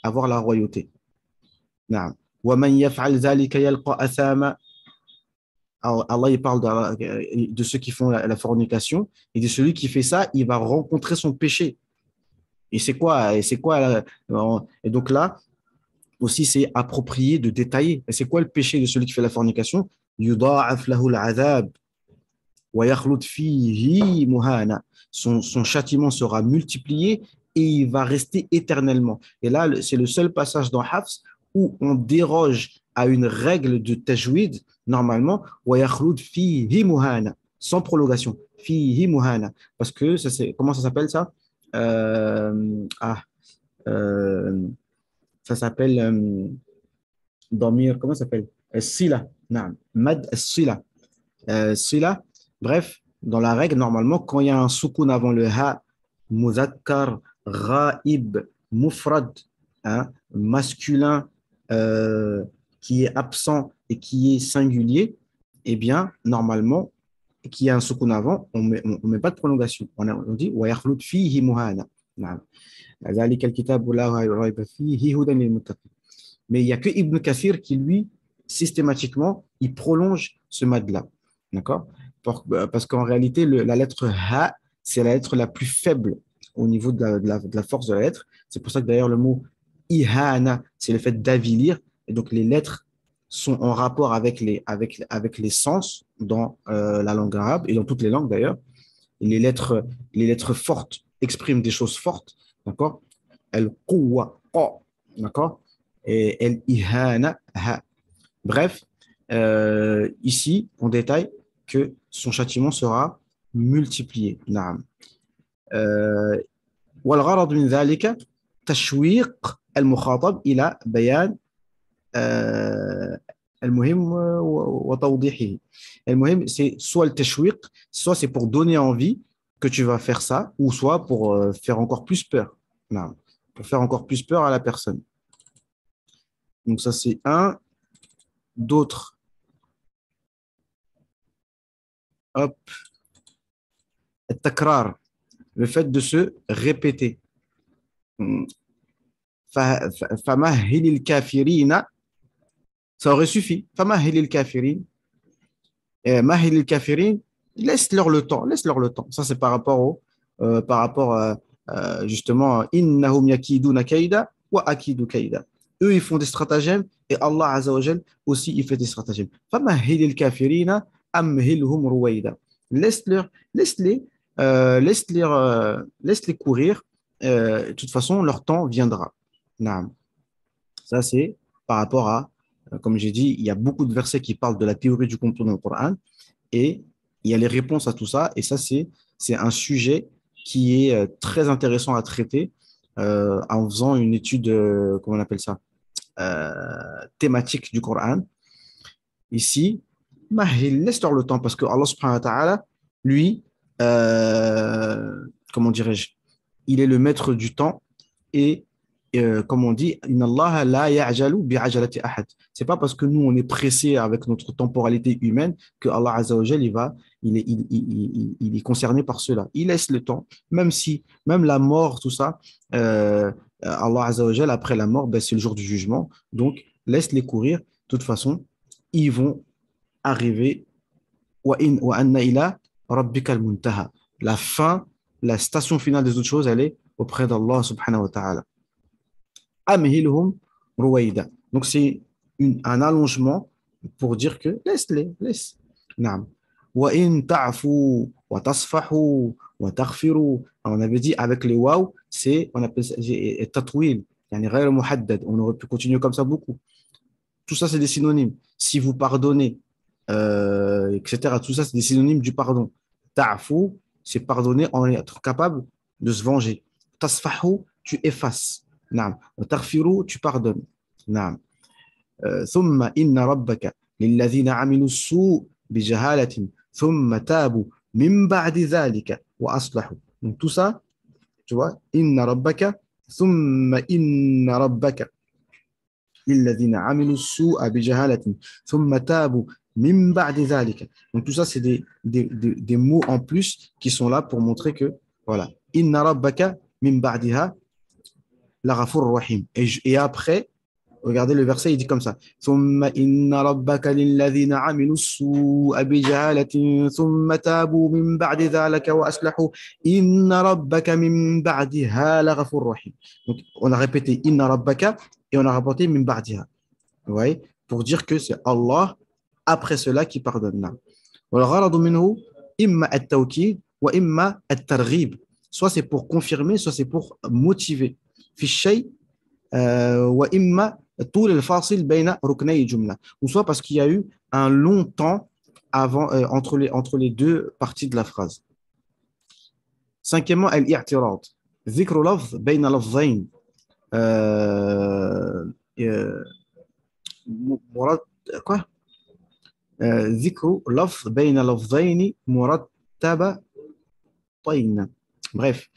avoir la royauté. نعم. ومن يفعل ذلك يلقى أثاما. Allah il parle de ceux qui font la fornication et de celui qui fait ça, il va rencontrer son péché. Et c'est quoi? Et donc là, aussi, c'est approprié de détailler. Et c'est quoi le péché de celui qui fait la fornication? Son châtiment sera multiplié et il va rester éternellement. Et là, c'est le seul passage dans Hafs où on déroge à une règle de tajwid, normalement, sans prolongation. Parce que, comment ça s'appelle ça? Ça s'appelle dormir, comment ça s'appelle? Sila, mad sila. Sila, bref, dans la règle, normalement, quand il y a un soukoun avant le ha, muzakkar, ra'ib, mufrad, masculin qui est absent et qui est singulier, eh bien, normalement, qui a un soukoun avant, on met pas de prolongation. On dit wa yakhlut fihi muhana. Mais il n'y a que Ibn Kathir qui, lui, systématiquement, il prolonge ce mad-là. D'accord? Parce qu'en réalité, la lettre Ha, c'est la lettre la plus faible au niveau de la force de la lettre. C'est pour ça que d'ailleurs, le mot Ihana, c'est le fait d'avilir. Et donc, les lettres sont en rapport avec les sens dans la langue arabe et dans toutes les langues d'ailleurs. Et les lettres fortes expriment des choses fortes. D'accord? Al-Quwa, d'accord? Et Al-Ihana, Ha. Bref, ici, on détaille que son châtiment sera multiplié. نعم. والغرض من ذلك تشويق المخاطب إلى بيان المهم وتوضيحه. المهم, c'est soit le tashwiq, soit c'est pour donner envie que tu vas faire ça, ou soit pour faire encore plus peur. Non, pour faire encore plus peur à la personne. Donc ça, c'est un. D'autres. Hop. Takrar, le fait de se répéter. فمهل الكافرين, ça aurait suffi. فمهل الكافرين, مهل الكافرين, laisse-leur le temps, laisse-leur le temps. Ça, c'est par rapport justement, innahum yakiduna kaida wa akidu kaida. Eux, ils font des stratagèmes et Allah Azza wa Jal aussi, il fait des stratagèmes. فمهل الكافرين أمهلهم رويدا. Laisse-les courir. De toute façon, leur temps viendra. Naam. Ça, c'est par rapport à, comme j'ai dit, il y a beaucoup de versets qui parlent de la théorie du complot dans le Coran et il y a les réponses à tout ça. Et ça, c'est un sujet qui est très intéressant à traiter en faisant une étude, comment on appelle ça, thématique du Coran. Ici, il laisse-leur le temps parce que Allah subhanahu wa ta'ala, lui, comment dirais-je, il est le maître du temps et comme on dit, Inna Allah la ya'jalu bi'ajalati ahad. C'est pas parce que nous on est pressé avec notre temporalité humaine que Allah Azza wa Jal, il est concerné par cela. Il laisse le temps, même la mort, tout ça, Allah Azza wa Jal, après la mort, ben, c'est le jour du jugement. Donc laisse-les courir. De toute façon, ils vont arriver. Wa anna ila rabbika al-muntaha. La fin, la station finale des autres choses, elle est auprès d'Allah subhanahu wa ta'ala. Amhilhum ruwaida. Donc c'est un allongement pour dire que laisse-les, laisse. Naam. Wa in ta'fu wa tasfahu wa taghfiru. On avait dit avec les waw, on appelle ça tatwil, yani ghayr muhaddad. On aurait pu continuer comme ça beaucoup. Tout ça c'est des synonymes. Si vous pardonnez, etc. Tout ça c'est des synonymes du pardon. Ta'fu, c'est pardonner en être capable de se venger. Tasfahu, tu effaces. نعم وتغفروا, tu pardonnes. نعم ثم إن ربك للذين عملوا السوء بجهالة ثم تابوا من بعد ذلك وأصلحوا. Donc tout ça, tu vois, إن ربك ثم إن ربك للذين عملوا السوء بجهالة ثم تابوا من بعد ذلك. Donc tout ça, c'est des mots en plus qui sont là pour montrer que, voilà, إن ربك من بعدها la Ghafur Rahim. Et après, regardez le verset, il dit comme ça. ثم إن ربك للذين عملوا السوء بجهالة ثم تابوا من بعد ذلك وأصلحوا إن ربك من بعدها لغفور رحيم. Donc, on a répété إن ربك et on a rapporté من بعدها. Vous voyez? Pour dire que c'est Allah après cela qui pardonne. والغرض منه إما التوكيد وإما الترغيب. Soit c'est pour confirmer, soit c'est pour motiver. في الشيء وإما طول الفاصل بين ركني الجملة, ou soit parce qu'il y a eu un long temps entre les deux parties de la phrase. Cinquièmement, al-i'tirad, ذكر لفظ بين لفظين quoi ذكر لفظ بين لفظين مرتبطين. Bref,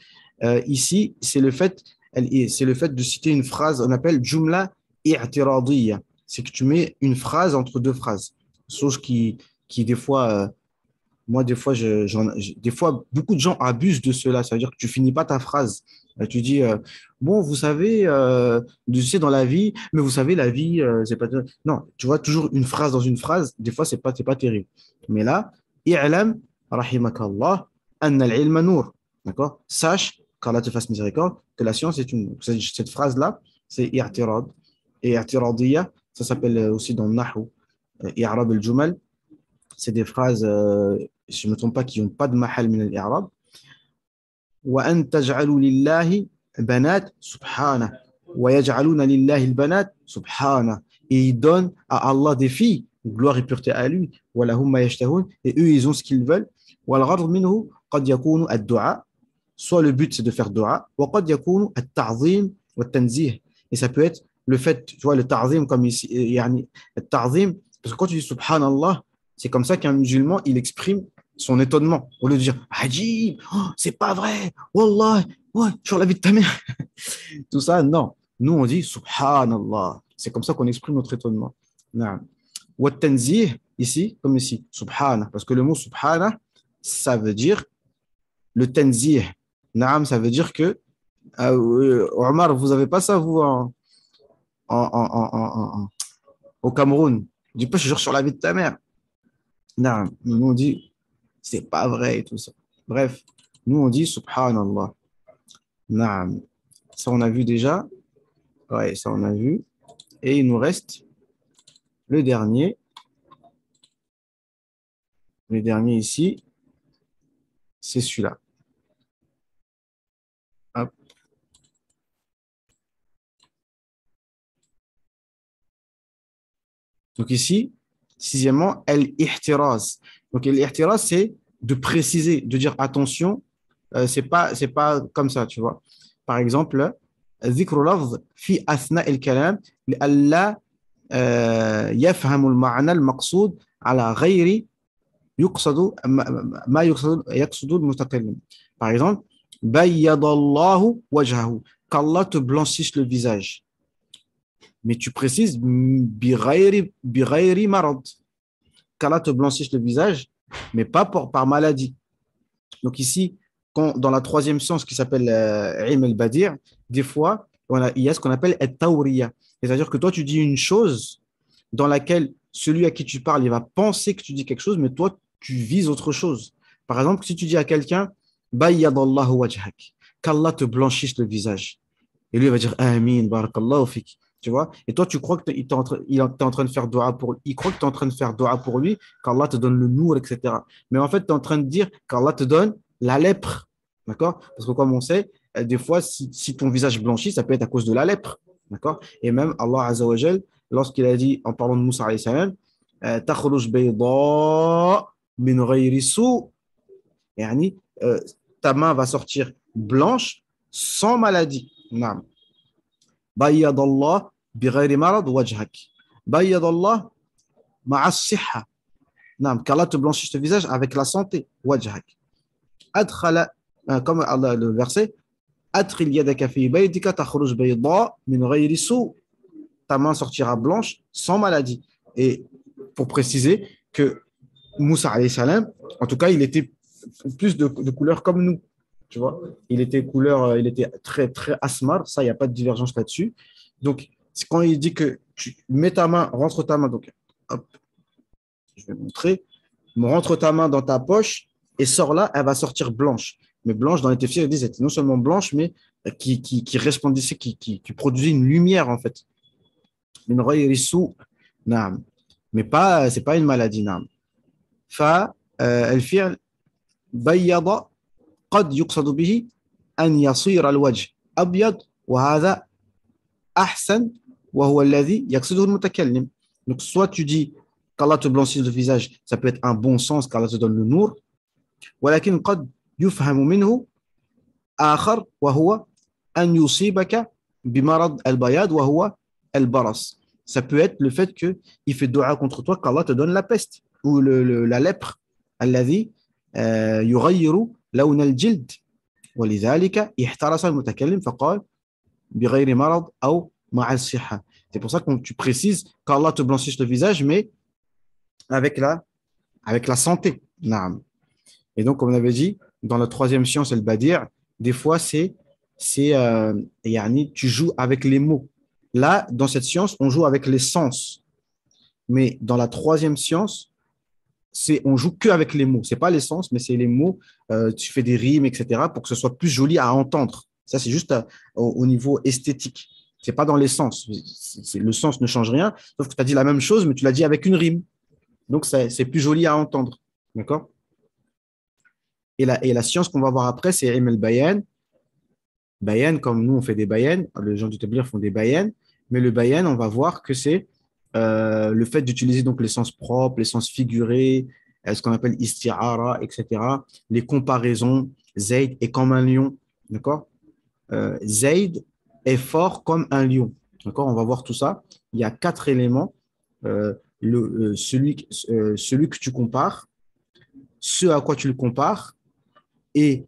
ici c'est le fait de citer une phrase, on appelle jumla i'tiradiyya. C'est que tu mets une phrase entre deux phrases. Chose qui des fois, moi, des fois, des fois, beaucoup de gens abusent de cela. Ça veut dire que tu finis pas ta phrase. Tu dis, bon, vous savez, tu sais, dans la vie, mais vous savez, la vie, c'est pas. Non, tu vois, toujours une phrase dans une phrase, des fois, c'est pas terrible. Mais là, i'lam, rahimakallah, anna al-ilma nur. D'accord? Sache, qu'Allah te fasse miséricorde, que la science est cette phrase-là, c'est i'tirad. Et i'tiradiyya, ça s'appelle aussi dans le Nahu, i'rab al-jumal. C'est des phrases, si je ne me trompe pas, qui n'ont pas de mahal min al-i'rab. Wa an taj'alu lillahi banat subhana wa yaj'aluna lillahi al-banat subhana. Et ils donnent à Allah des filles gloire et pureté à lui. وَلَهُمْ مَا يَشْتَهُونَ. Et eux, ils ont ce qu'ils veulent. وَالْغَرْضُ مِنْهُ قَدْ يَكُونُ الدُّعَاء. Soit le but, c'est de faire dua. وَقَدْ يَكُونُ التَّعْظِيمُ وَالتَّنْزِيهُ. Et ça peut être le fait, tu vois, le ta'zim, comme ici, yani, le ta'zim, parce que quand tu dis subhanallah, c'est comme ça qu'un musulman, il exprime son étonnement. Au lieu de dire, Ajib, oh, c'est pas vrai, Wallah, ouais, sur la vie de ta mère. Tout ça, non. Nous, on dit subhanallah. C'est comme ça qu'on exprime notre étonnement. Naam. Wa tanzih, ici, comme ici, subhana. Parce que le mot subhana, ça veut dire le tanzih. Naam, ça veut dire que, Omar, vous n'avez pas ça, vous, au Cameroun. Du coup, je jure sur la vie de ta mère. Non, nous on dit, c'est pas vrai et tout ça. Bref, nous on dit subhanallah. Naam. Ça on a vu déjà. Ouais, ça on a vu. Et il nous reste le dernier. Le dernier ici, c'est celui-là. Hop. Donc ici, sixièmement, al-ihtiraz. Donc al-ihtiraz, c'est de préciser, de dire attention, c'est pas comme ça, tu vois. Par exemple, ذكر لفظ في أثناء الكلام لئلا يفهم المعنى المقصود على غير يقصد ما يقصد المتكلم. Par exemple, بيض الله وجهه, qu'Allah te blanchisse le visage. Mais tu précises بغير مرض, qu'Allah te blanchisse le visage, mais pas par maladie. Donc ici, dans la troisième science qui s'appelle Ilm al-Badir, des fois, il y a ce qu'on appelle at-tawriya. C'est-à-dire que toi, tu dis une chose dans laquelle celui à qui tu parles, il va penser que tu dis quelque chose, mais toi, tu vises autre chose. Par exemple, si tu dis à quelqu'un, bayyadallahu wajhak, qu'Allah te blanchisse le visage. Et lui, il va dire, Amin, barakallahu fik. Tu vois? Et toi, tu crois que il est en train de faire dua pour lui. Il croit que tu es en train de faire dua pour lui, qu'Allah te donne le nour, etc. Mais en fait, tu es en train de dire qu'Allah te donne la lèpre. D'accord? Parce que comme on sait, des fois, si ton visage blanchit, ça peut être à cause de la lèpre. D'accord? Et même Allah Azza wa Jal, lorsqu'il a dit, en parlant de Moussa alayhi salam, takhruj bayda min ghayri sou, yani, ta main va sortir blanche sans maladie. Naam. Bayyadallah bighayri marad wajhak. Bayyadallah ma'a as-sihha. Naam, qu'Allah te blanchisse le visage avec la santé. Wajhak. Adkhala, comme Allah, le verset, Adkhil yadaka fi baytika takhruj bayda min ghayri sou. Ta main sortira blanche sans maladie. Et pour préciser que Moussa alayhi salam, en tout cas, il était plus de couleur comme nous. Tu vois, il était couleur, il était très, très asmar. Ça, il n'y a pas de divergence là-dessus. Donc, quand il dit que tu mets ta main, rentre ta main, donc, hop, je vais montrer, rentre ta main dans ta poche et sors là, elle va sortir blanche. Mais blanche, dans les tafsirs, ils disent, elle était non seulement blanche, mais qui resplendissait, qui produisait une lumière, en fait. Min ghayri sou, naam. Mais pas, c'est pas une maladie, naam. فالفعل بيض قد يقصد به أن يصير الوجه أبيض وهذا أحسن وهو الذي يقصده المتكلم. Donc soit tu dis qu'Allah te blanchisse le visage, ça peut être un bon sens qu'Allah te donne le nour, ولكن قد يفهم منه آخر وهو أن يصيبك بمرض البياض وهو البرص. Ça peut être le fait qu'il fait dua contre toi, qu'Allah te donne la peste ou la lèpre. الذي يغير لون الجلد ولذلك احترس المتكلم فقال بغير مرض أو مع الصحة. C'est pour ça que tu précises qu'Allah te blanchisse le visage, mais avec la santé. Naam. Et donc, comme on avait dit, dans la troisième science, le badir, des fois, yani, tu joues avec les mots. Là, dans cette science, on joue avec les sens. Mais dans la troisième science, on joue que avec les mots. C'est pas les sens, mais c'est les mots. Tu fais des rimes, etc., pour que ce soit plus joli à entendre. Ça, c'est juste au niveau esthétique. C'est pas dans les sens. Le sens ne change rien, sauf que tu as dit la même chose, mais tu l'as dit avec une rime. Donc, c'est plus joli à entendre. D'accord? Et la science qu'on va voir après, c'est ilm al-bayan. Bayan, comme nous, on fait des bayan. Les gens du Tablir font des bayan. Mais le bayan, on va voir que c'est le fait d'utiliser donc les sens propres, les sens figurés, ce qu'on appelle isti'ara, etc. Les comparaisons, Zayd est comme un lion, d'accord? Zayd est fort comme un lion, d'accord? On va voir tout ça. Il y a quatre éléments. Celui que tu compares, ce à quoi tu le compares, et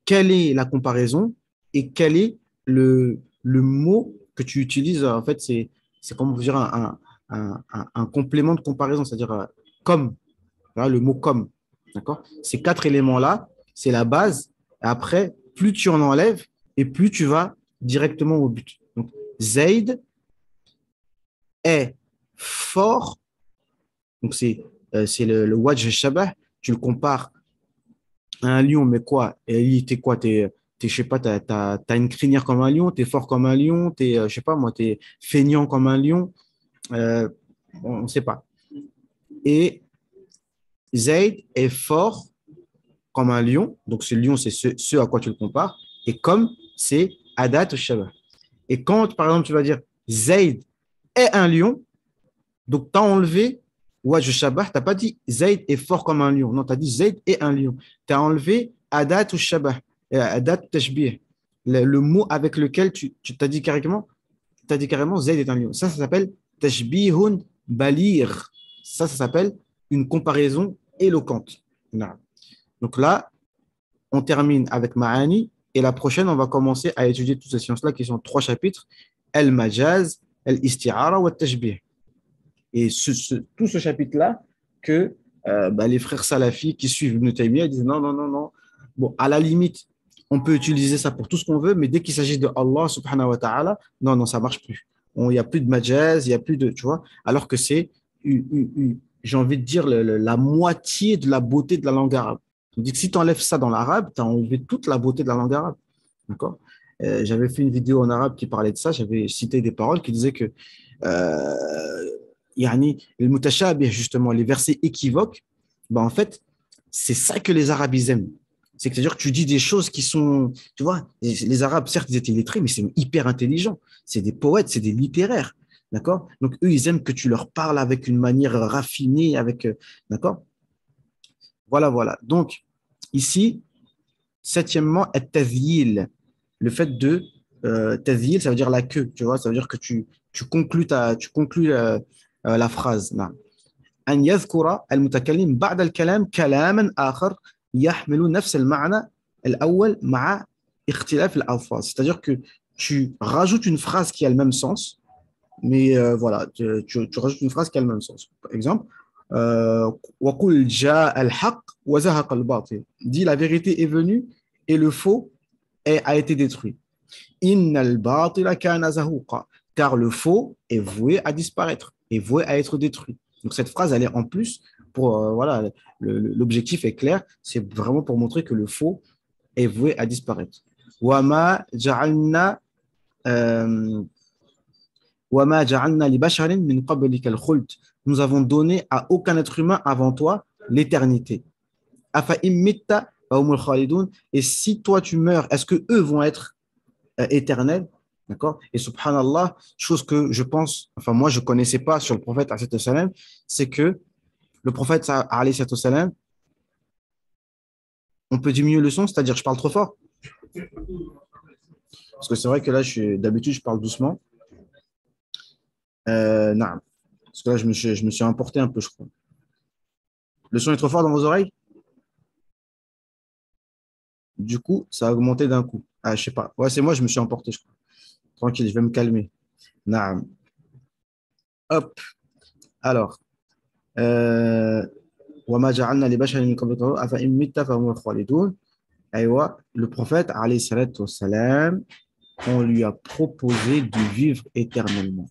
quelle est la comparaison, et quel est le mot que tu utilises. En fait, c'est comment dire un complément de comparaison, c'est-à-dire comme, voilà, le mot comme. D'accord? Ces quatre éléments-là, c'est la base. Et après, plus tu en enlèves et plus tu vas directement au but. Donc, Zayd est fort. Donc, c'est le Wajh Shabah. Tu le compares à un lion, mais quoi? Et t'es quoi? Je sais pas, t'as une crinière comme un lion, t'es fort comme un lion, je sais pas moi, t'es feignant comme un lion. Euh, on ne sait pas. Et Zayd est fort comme un lion. Donc, ce lion, c'est ce à quoi tu le compares. Et comme, c'est Adat ou Shabah. Et quand, par exemple, tu vas dire Zayd est un lion, donc tu as enlevé Wajh Shabah, tu n'as pas dit Zayd est fort comme un lion. Non, tu as dit Zayd est un lion. Tu as enlevé Adat ou Shabah, Adat Tashbih. Le mot avec lequel tu t'as dit carrément, Zayd est un lion. Ça s'appelle Tashbihun Balir. Ça s'appelle une comparaison éloquente. Donc là, on termine avec Ma'ani et la prochaine, on va commencer à étudier toutes ces sciences-là qui sont trois chapitres, Al-Majaz, Al-Isti'ara ou Al-Tashbih. Et tout ce chapitre-là que les frères salafis qui suivent Ibn Taymiyyah disent non, non, non, non. Bon, à la limite, on peut utiliser ça pour tout ce qu'on veut, mais dès qu'il s'agit de Allah subhanahu wa ta'ala, non, non, ça marche plus. Il n'y a plus de majaz, il n'y a plus de, tu vois, alors que c'est, j'ai envie de dire, la moitié de la beauté de la langue arabe. On dit que si tu enlèves ça dans l'arabe, tu as enlevé toute la beauté de la langue arabe. D'accord? J'avais fait une vidéo en arabe qui parlait de ça, j'avais cité des paroles qui disaient que yani, le mutashabih, justement, les versets équivoques, en fait, c'est ça que les Arabes ils aiment. C'est-à-dire que tu dis des choses qui sont, tu vois, les Arabes, certes, ils étaient illettrés, mais c'est hyper intelligent. C'est des poètes, c'est des littéraires. D'accord? Donc, eux, ils aiment que tu leur parles avec une manière raffinée, d'accord? Voilà, voilà. Donc, ici, septièmement, at-tadhyil, le fait de tadhyil, ça veut dire la queue, tu vois, ça veut dire que tu conclus la phrase. Non. أن يذكر المتكلم بعد الكلام كلاما آخر يحمل نفس المعنى الأول مع اختلاف الألفاظ. C'est-à-dire que tu rajoutes une phrase qui a le même sens, mais voilà, tu rajoutes une phrase qui a le même sens. Par exemple, وقل جاء الحق وزهق الباطل. Dit la vérité est venue et le faux a été détruit. إن الباطل كان زهوقا. Car le faux est voué à disparaître, est voué à être détruit. Donc cette phrase, elle est en plus pour, voilà, l'objectif est clair, c'est vraiment pour montrer que le faux est voué à disparaître. وَمَا جَعَلْنَا وَمَا جَعَلْنَا لِبَشَرٍ مِّن قَبْلِكَ الْخُلْدَ. Nous avons donné à aucun être humain avant toi l'éternité. أَفَإِن مِّتَّ فَهُمُ الْخَالِدُونَ. Et si toi tu meurs, est-ce que eux vont être éternels? D'accord? Et subhanallah, chose que je pense, enfin moi je ne connaissais pas sur le prophète, c'est que le prophète, on peut diminuer le son, c'est-à-dire je parle trop fort. Parce que c'est vrai que là, d'habitude, je parle doucement. Non, parce que là, je me suis emporté un peu, je crois. Le son est trop fort dans vos oreilles? Du coup, ça a augmenté d'un coup. Ah, je sais pas. Ouais, c'est moi, je me suis emporté, je crois. Tranquille, je vais me calmer. Non. Hop. Alors. وَمَا جَعَلْنَا لِبَشَرٍ مِّن قَبْلِكَ أَفَإِن مِّتَّ فَهُمُ الْخَالِدُونَ. Le prophète, alayhi salatu wassalam, on lui a proposé de vivre éternellement.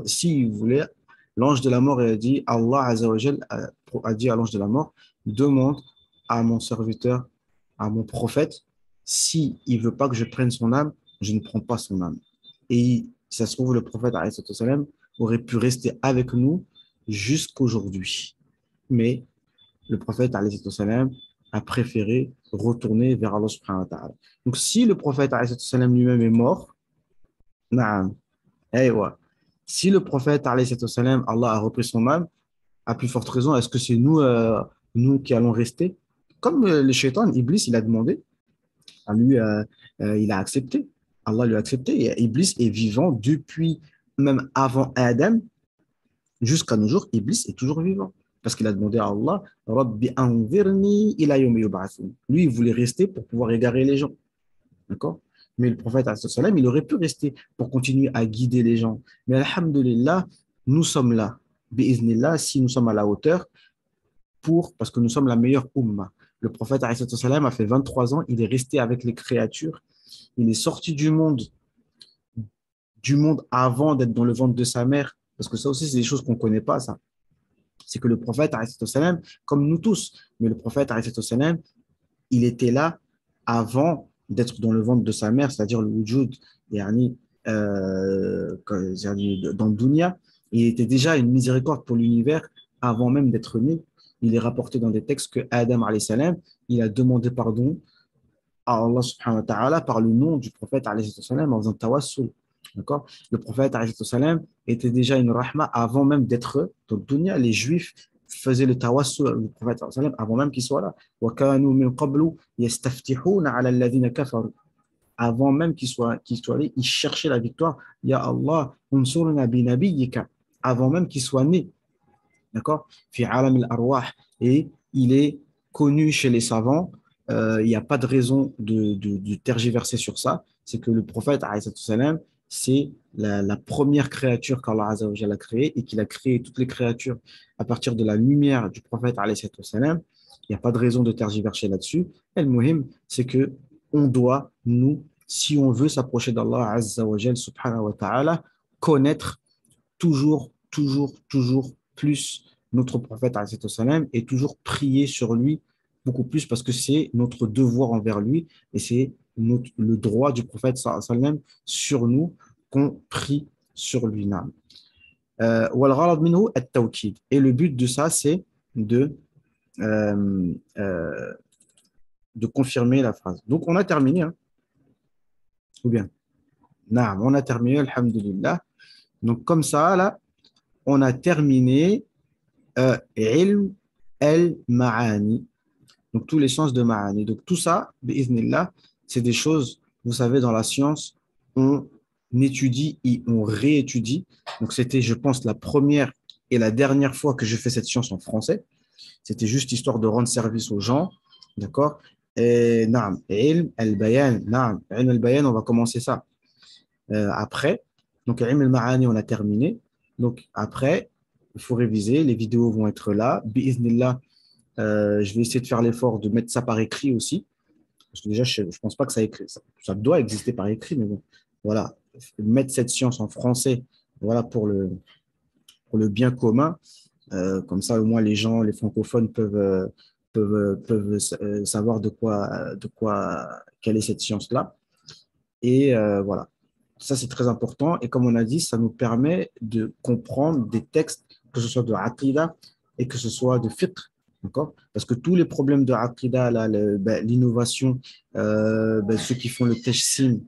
S'il voulait, l'ange de la mort a dit, Allah Azza wa Jal a dit à l'ange de la mort, demande à mon serviteur, à mon prophète, s'il ne veut pas que je prenne son âme, je ne prends pas son âme. Et ça se trouve, le prophète alayhi salatu wassalam, aurait pu rester avec nous jusqu'aujourd'hui. Mais le prophète alayhi salatu wassalam, a préféré retourner vers Allah subhanahu wa ta'ala. Donc, si le prophète alayhi salatu wassalam lui-même est mort, naam, aywa, Si le prophète, alayhi salam, Allah a repris son âme, à plus forte raison, est-ce que c'est nous, nous qui allons rester? Comme le shaitan, Iblis, il a demandé, à lui, il a accepté. Allah lui a accepté. Et Iblis est vivant depuis, même avant Adam, jusqu'à nos jours, Iblis est toujours vivant. Parce qu'il a demandé à Allah, Rabbi anzirni ila yawmi yub'athun. Lui, il voulait rester pour pouvoir égarer les gens. D'accord? Mais le prophète, alayhi salam, il aurait pu rester pour continuer à guider les gens. Mais alhamdulillah, nous sommes là. Bi'iznillah, si nous sommes à la hauteur, parce que nous sommes la meilleure umma. Le prophète alayhi salam a fait 23 ans, il est resté avec les créatures, il est sorti du monde avant d'être dans le ventre de sa mère, parce que ça aussi, c'est des choses qu'on ne connaît pas, ça. C'est que le prophète, salam, comme nous tous, mais le prophète, salam, il était là avant d'être dans le ventre de sa mère, c'est-à-dire le wujud, yani, dans le dunya. Il était déjà une miséricorde pour l'univers avant même d'être né. Il est rapporté dans des textes que Adam, salam, il a demandé pardon à Allah subhanahu wa ta'ala par le nom du prophète salam, en faisant tawassul. D'accord? Le prophète salam, était déjà une rahma avant même d'être dans le dunya. Les juifs faisaient le tawassul du prophète salam, avant même qu'il soit là. وَكَانُوا مِنْ قَبْلُ يَسْتَفْتِحُونَ عَلَى الَّذِينَ كَفَرُوا. Avant même qu'il soit allé, ils cherchaient la victoire. Ya Allah, unsurna bi nabiyyika. Avant même qu'il soit né. D'accord? Fi alam al-arwah. Et il est connu chez les savants. Il n'y a pas de raison de tergiverser sur ça. C'est que le prophète, salam, c'est la première créature qu'Allah a créée et qu'il a créé toutes les créatures à partir de la lumière du prophète, salam. Il n'y a pas de raison de tergiverser là-dessus. Et le muhim, c'est que on doit, nous, si on veut s'approcher d'Allah, subhanahu wa ta'ala, connaître toujours plus notre prophète salam, et toujours prier sur lui beaucoup plus parce que c'est notre devoir envers lui et c'est le droit du prophète salam sur nous qu'on prie sur lui. Et le but de ça, c'est de, euh, euh, de confirmer la phrase. Donc, on a terminé, hein, ou bien? Naam, on a terminé, alhamdulillah. Donc, comme ça, là, on a terminé ilm al-ma'ani, donc tous les sens de ma'ani. Donc tout ça, bi'iznillah, c'est des choses, vous savez, dans la science, on étudie et on réétudie. Donc c'était, je pense, la première et la dernière fois que je fais cette science en français. C'était juste histoire de rendre service aux gens, d'accord? Et naam, ilm al-bayan, naam, ilm al-bayan, on va commencer ça après. Donc ilm al-ma'ani, on a terminé. Donc après, il faut réviser, les vidéos vont être là. Bi'iznillah, je vais essayer de faire l'effort de mettre ça par écrit aussi. Parce que déjà, je ne pense pas que ça doit exister par écrit, mais bon, voilà. Mettre cette science en français, voilà, pour le bien commun. Comme ça, au moins, les gens, les francophones peuvent savoir quelle est cette science-là. Et voilà. Ça, c'est très important. Et comme on a dit, ça nous permet de comprendre des textes, que ce soit de Aqidah et que ce soit de fiqh. D'accord? Parce que tous les problèmes de Aqidah, là, l'innovation, ceux qui font le tashsim,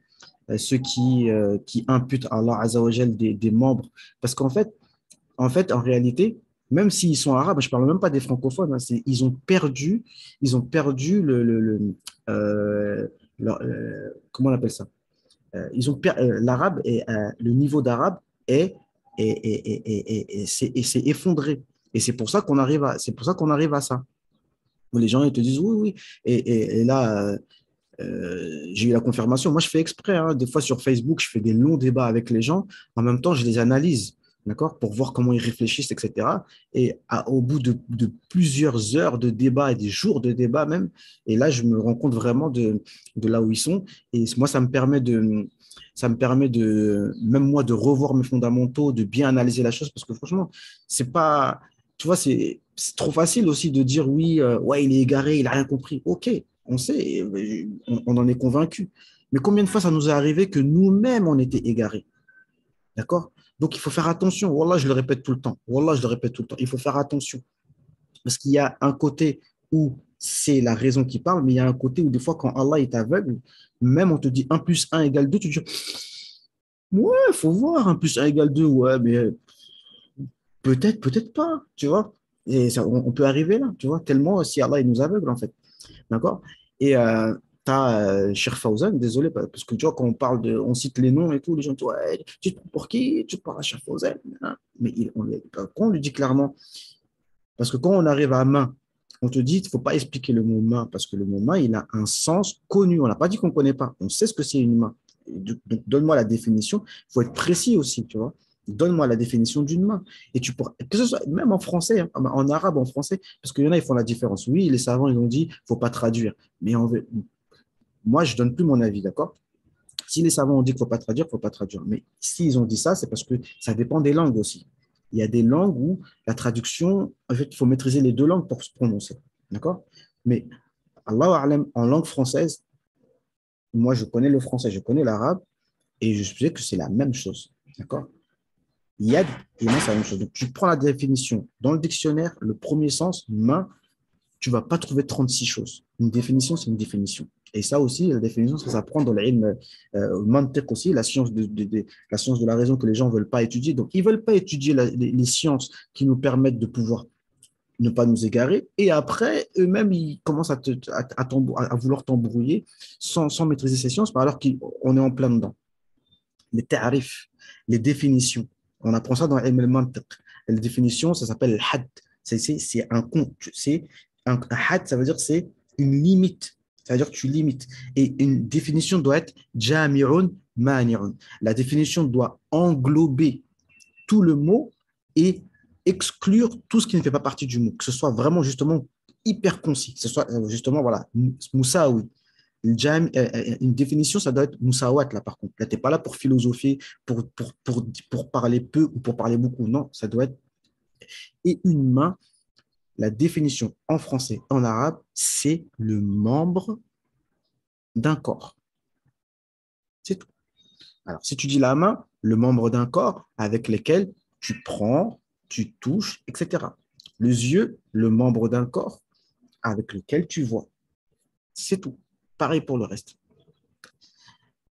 ceux qui imputent à Allah Azza wa Jal des membres. Parce en réalité, même s'ils sont arabes, je ne parle même pas des francophones, hein, ils ont perdu euh, comment on appelle ça? L'arabe et le niveau d'arabe s'est effondré. Et c'est pour ça qu'on arrive à ça. Où les gens ils te disent oui, oui. Et là, j'ai eu la confirmation. Moi, je fais exprès, hein. Des fois sur Facebook, je fais des longs débats avec les gens. En même temps, je les analyse, d'accord, pour voir comment ils réfléchissent, etc. Et au bout de plusieurs heures de débat et des jours de débat même, et là, je me rends compte vraiment de là où ils sont. Et moi, même moi, de revoir mes fondamentaux, de bien analyser la chose, parce que franchement, c'est pas, tu vois, c'est trop facile aussi de dire oui, ouais, il est égaré, il a rien compris. Ok, on sait, on en est convaincu. Mais combien de fois ça nous est arrivé que nous-mêmes, on était égarés? D'accord? Donc, il faut faire attention. Wallah, je le répète tout le temps. Wallah, je le répète tout le temps. Il faut faire attention. Parce qu'il y a un côté où c'est la raison qui parle, mais il y a un côté où des fois, quand Allah est aveugle, même on te dit 1 plus 1 égale 2, tu te dis, Ouais, il faut voir, 1 plus 1 égale 2, ouais, mais peut-être, peut-être pas, tu vois. Et ça, on peut arriver là, tu vois, tellement si Allah il nous aveugle, en fait. D'accord? Et tu as Cheikh Fawzan, désolé, parce que tu vois, quand on parle de, on cite les noms et tout, les gens disent, ouais, tu te prends pour qui? Tu parles à Cheikh Fawzan, hein. Mais quand on lui dit clairement, parce que quand on arrive à main, on te dit, il ne faut pas expliquer le mot main, parce que le mot main, il a un sens connu. On n'a pas dit qu'on ne connaît pas. On sait ce que c'est une main. Donc, donne-moi la définition. Il faut être précis aussi, tu vois. Donne-moi la définition d'une main. Et tu pourras, que ce soit même en français, hein, en arabe, en français, parce qu'il y en a, ils font la différence. Oui, les savants, ils ont dit, il ne faut pas traduire. Mais moi, je ne donne plus mon avis, d'accord? Si les savants ont dit qu'il ne faut pas traduire, il ne faut pas traduire. Mais s'ils ont dit ça, c'est parce que ça dépend des langues aussi. Il y a des langues où la traduction, en fait, il faut maîtriser les deux langues pour se prononcer. D'accord? Mais Allahu A'lam, en langue française, moi, je connais le français, je connais l'arabe, et je sais que c'est la même chose. D'accord? Yad et main, c'est la même chose. Donc, tu prends la définition dans le dictionnaire, le premier sens, main, tu ne vas pas trouver 36 choses. Une définition, c'est une définition. Et ça aussi, la définition, ça s'apprend dans l'ilm mantiq aussi, la science de la raison que les gens ne veulent pas étudier. Donc, ils ne veulent pas étudier les sciences qui nous permettent de pouvoir ne pas nous égarer. Et après, eux-mêmes, ils commencent à vouloir t'embrouiller sans maîtriser ces sciences, alors qu'on est en plein dedans. Les tarifs, les définitions. On apprend ça dans l'ilm mantiq. Les définitions, ça s'appelle le had. C'est un compte. C'est un had, ça veut dire c'est une limite. Ça veut dire que tu limites. Et une définition doit être jami'un mani'un. La définition doit englober tout le mot et exclure tout ce qui ne fait pas partie du mot. Que ce soit vraiment justement hyper concis. Que ce soit justement, voilà, moussaoui. Une définition, ça doit être moussawat, là, par contre. Là, tu n'es pas là pour philosopher, pour parler peu ou pour parler beaucoup. Non, ça doit être. Et une main, la définition en français, en arabe, c'est le membre d'un corps. C'est tout. Alors, si tu dis la main, le membre d'un corps avec lequel tu prends, tu touches, etc. Les yeux, le membre d'un corps avec lequel tu vois. C'est tout. Pareil pour le reste.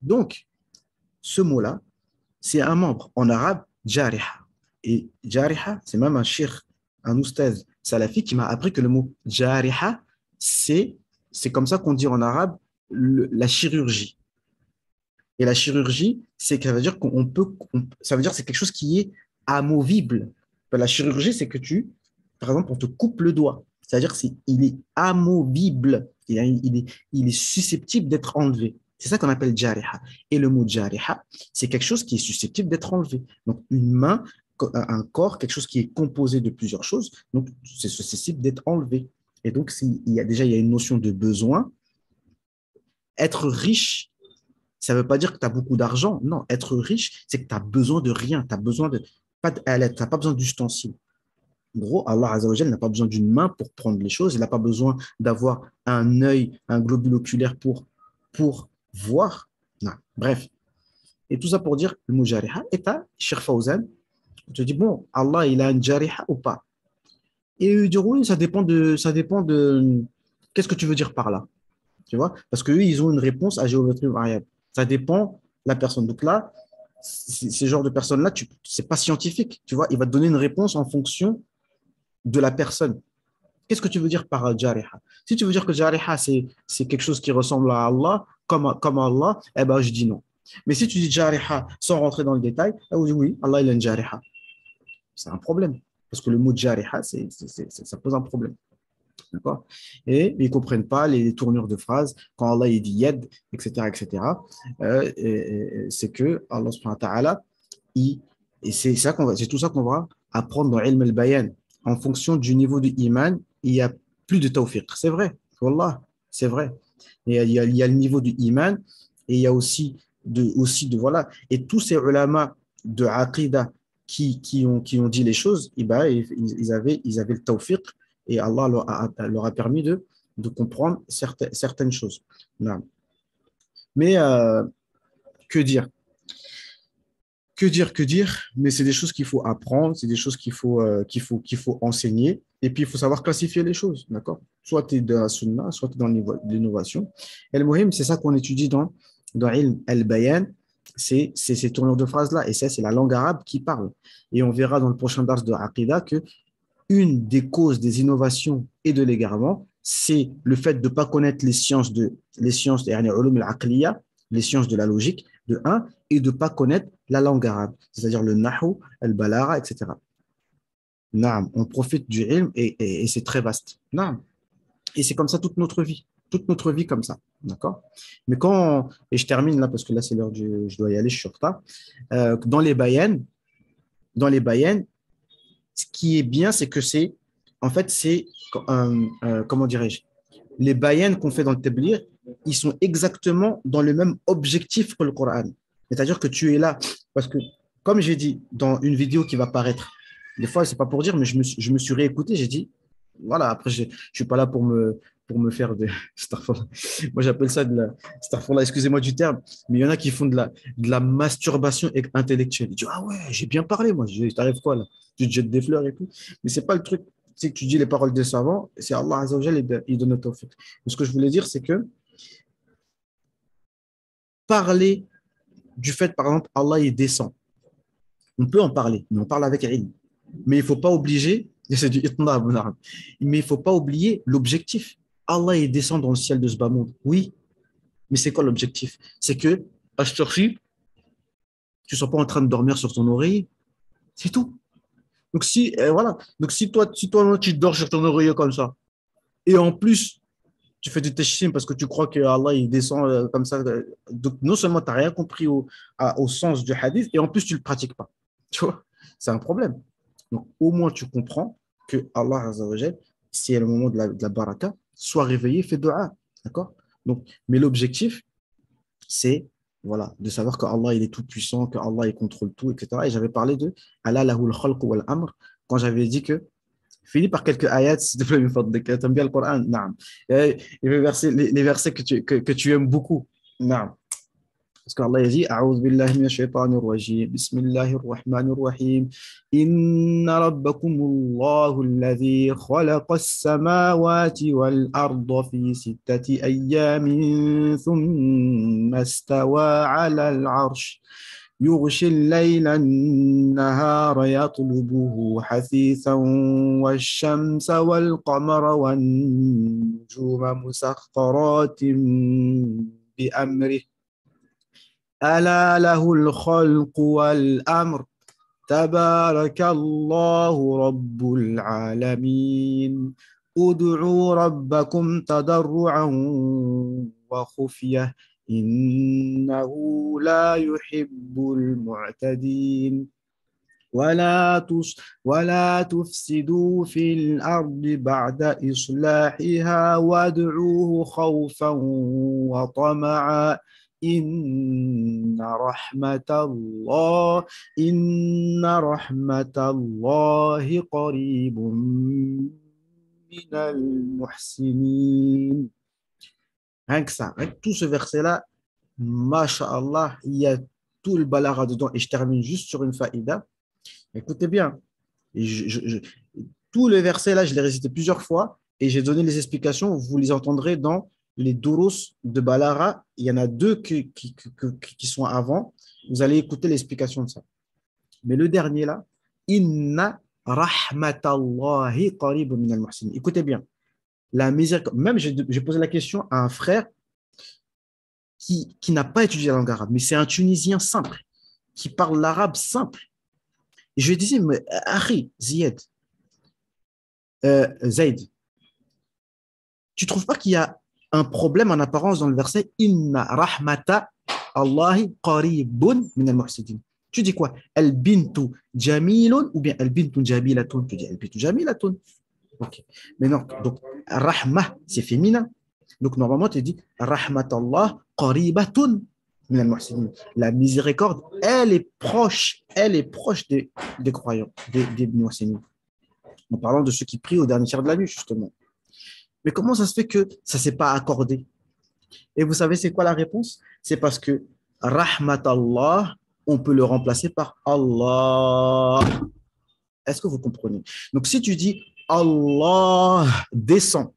Donc, ce mot-là, c'est un membre. En arabe, jariha. Et jariha, c'est même un cheikh, un oustaz salafi qui m'a appris que le mot jariha, c'est comme ça qu'on dit en arabe la chirurgie. Et la chirurgie, ça veut dire ça veut dire que c'est quelque chose qui est amovible. La chirurgie, c'est que par exemple, on te coupe le doigt. C'est-à-dire qu'il est amovible. Il est susceptible d'être enlevé. C'est ça qu'on appelle jariha. Et le mot jariha, c'est quelque chose qui est susceptible d'être enlevé. Donc, une main, un corps, quelque chose qui est composé de plusieurs choses, donc c'est susceptible d'être enlevé. Et donc, il y a une notion de besoin. Être riche, ça ne veut pas dire que tu as beaucoup d'argent. Non, être riche, c'est que tu as besoin de rien. Tu as besoin de, pas d'aide, tu n'as pas besoin d'ustensiles. En gros, Allah Azzawajal n'a pas besoin d'une main pour prendre les choses. Il n'a pas besoin d'avoir un œil, un globule oculaire pour voir. Non. Bref. Et tout ça pour dire le mot jariha. Et tu as Cheikh Fawzan. On te dit, bon, Allah, il a un jariha ou pas? Et ils diront, oui, ça dépend de qu'est-ce que tu veux dire par là. Tu vois? Parce qu'eux, ils ont une réponse à géométrie variable. Ça dépend de la personne. Donc là, ces genres de personnes-là, c'est pas scientifique. Tu vois? Il va te donner une réponse en fonction de la personne. Qu'est-ce que tu veux dire par jariha? Si tu veux dire que jariha, c'est quelque chose qui ressemble à Allah, comme Allah, eh ben, je dis non. Mais si tu dis jariha sans rentrer dans le détail, oui, Allah, il a une jariha. C'est un problème. Parce que le mot jariha, ça pose un problème. D'accord? Et ils ne comprennent pas les tournures de phrases. Quand Allah il dit yad, etc., etc., c'est que Allah subhanahu wa ta'ala, et c'est tout ça qu'on va apprendre dans Ilm al-Bayan. En fonction du niveau de iman, il n'y a plus de tawfiq. C'est vrai. Wallah, c'est vrai. Et il y a le niveau du iman et il y a voilà. Et tous ces ulama de aqidah qui ont dit les choses, ils avaient le tawfiq et Allah leur a permis de comprendre certaines choses. Non. Mais que dire? Que dire? Mais c'est des choses qu'il faut apprendre, c'est des choses qu'il faut enseigner. Et puis, il faut savoir classifier les choses, d'accord? Soit tu es dans la sunna, soit tu es dans l'innovation. Et le muhim, c'est ça qu'on étudie dans Ilm al-Bayan, ces tournures de phrases-là. Et ça, c'est la langue arabe qui parle. Et on verra dans le prochain dars de Aqidah que une des causes des innovations et de l'égarement, c'est le fait de ne pas connaître les sciences les sciences de la logique, de un, et de ne pas connaître la langue arabe, c'est-à-dire le nahu, le balara, etc. Naam, on profite du ilm et c'est très vaste. Naam. Et c'est comme ça toute notre vie comme ça, d'accord? Mais et je termine là parce que là c'est l'heure je dois y aller, je suis en retard. Dans les bayennes, ce qui est bien, c'est que en fait, comment dirais-je, les bayennes qu'on fait dans le Tabligh, ils sont exactement dans le même objectif que le Coran. C'est-à-dire que tu es là, parce que, comme j'ai dit dans une vidéo qui va paraître, des fois, c'est pas pour dire, mais je me suis réécouté, j'ai dit, voilà, après, je suis pas là pour me faire de. Moi, j'appelle ça de la. Excusez-moi du terme, mais il y en a qui font de la masturbation intellectuelle. Ils disent, ah ouais, j'ai bien parlé, moi. T'arrives quoi là? Tu te jettes des fleurs et tout. Mais c'est pas le truc. C'est que tu dis les paroles des savants, c'est Allah Azza wa Jalla, il donne le tawfiq. Ce que je voulais dire, c'est que parler du fait, par exemple, Allah il descend. On peut en parler, mais on parle avec ilm. Mais il ne faut pas obliger, c'est du itnab, mais il ne faut pas oublier l'objectif. Allah il descend dans le ciel de ce bas monde. Oui, mais c'est quoi l'objectif? C'est que, Ashtarfi, tu ne sois pas en train de dormir sur ton oreiller. C'est tout. Donc, voilà. Donc, si toi, tu dors sur ton oreiller comme ça, et en plus, tu fais du tashim parce que tu crois que Allah il descend comme ça. Donc, non seulement tu n'as rien compris au sens du hadith, et en plus, tu ne le pratiques pas. Tu vois, c'est un problème. Donc, au moins, tu comprends que Allah Azza wa Jal, si à le moment de la baraka, sois réveillé, fais dua. D'accord? Donc, mais l'objectif, c'est voilà, de savoir que Allah il est tout puissant, que Allah il contrôle tout, etc. Et j'avais parlé de Allah lahul khalq wal amr quand j'avais dit que finis par quelques ayats, s'il te plaît, tu aimes bien le Coran, naam. Et les versets que tu aimes beaucoup, naam. Parce qu'Allah dit أعوذ بالله من الشيطان الرجيم بسم الله الرحمن الرحيم إن ربكم الله الذي خلق السماوات والأرض في 6 أيام ثم استوى على العرش يغشي الليل النهار يطلبه حثيثا والشمس والقمر والنجوم مسخرات بأمره ألا له الخلق والأمر تبارك الله رب العالمين ادعوا ربكم تضرعا وخفية إنه لا يحب المعتدين ولا تفسدوا في الأرض بعد إصلاحها وادعوه خوفا وطمعا إن رحمة الله قريب من المحسنين. Rien que ça, rien que tout ce verset-là, Masha'Allah, il y a tout le balara dedans. Et je termine juste sur une faïda. Écoutez bien, et tous les versets-là, je les récité plusieurs fois et j'ai donné les explications. Vous les entendrez dans les durus de Balara. Il y en a 2 qui sont avant. Vous allez écouter l'explication de ça. Mais le dernier là, Inna rahmatallahi qaribun min al-muhsinin. Écoutez bien, la miséricorde. Même j'ai posé la question à un frère qui n'a pas étudié la langue arabe, mais c'est un Tunisien simple, qui parle l'arabe simple. Et je lui disais, mais Akhi, Zaid, tu ne trouves pas qu'il y a un problème en apparence dans le verset Inna rahmata Allahi qaribun min al-muhsinin. Tu dis quoi? Al-bintu jamilun ou bien al-bintu jamilatun? Tu dis al-bintu jamilatun. Ok. Mais non, donc rahma, c'est féminin. Donc normalement, tu dis rahmatallah qaribatun min al-muhsinin. La miséricorde, elle est proche des croyants, des muhsinin. En parlant de ceux qui prient au dernier tiers de la nuit, justement. Mais comment ça se fait que ça ne s'est pas accordé? Et vous savez, c'est quoi la réponse? C'est parce que rahmatallah, on peut le remplacer par Allah. Est-ce que vous comprenez? Donc, si tu dis Allah descend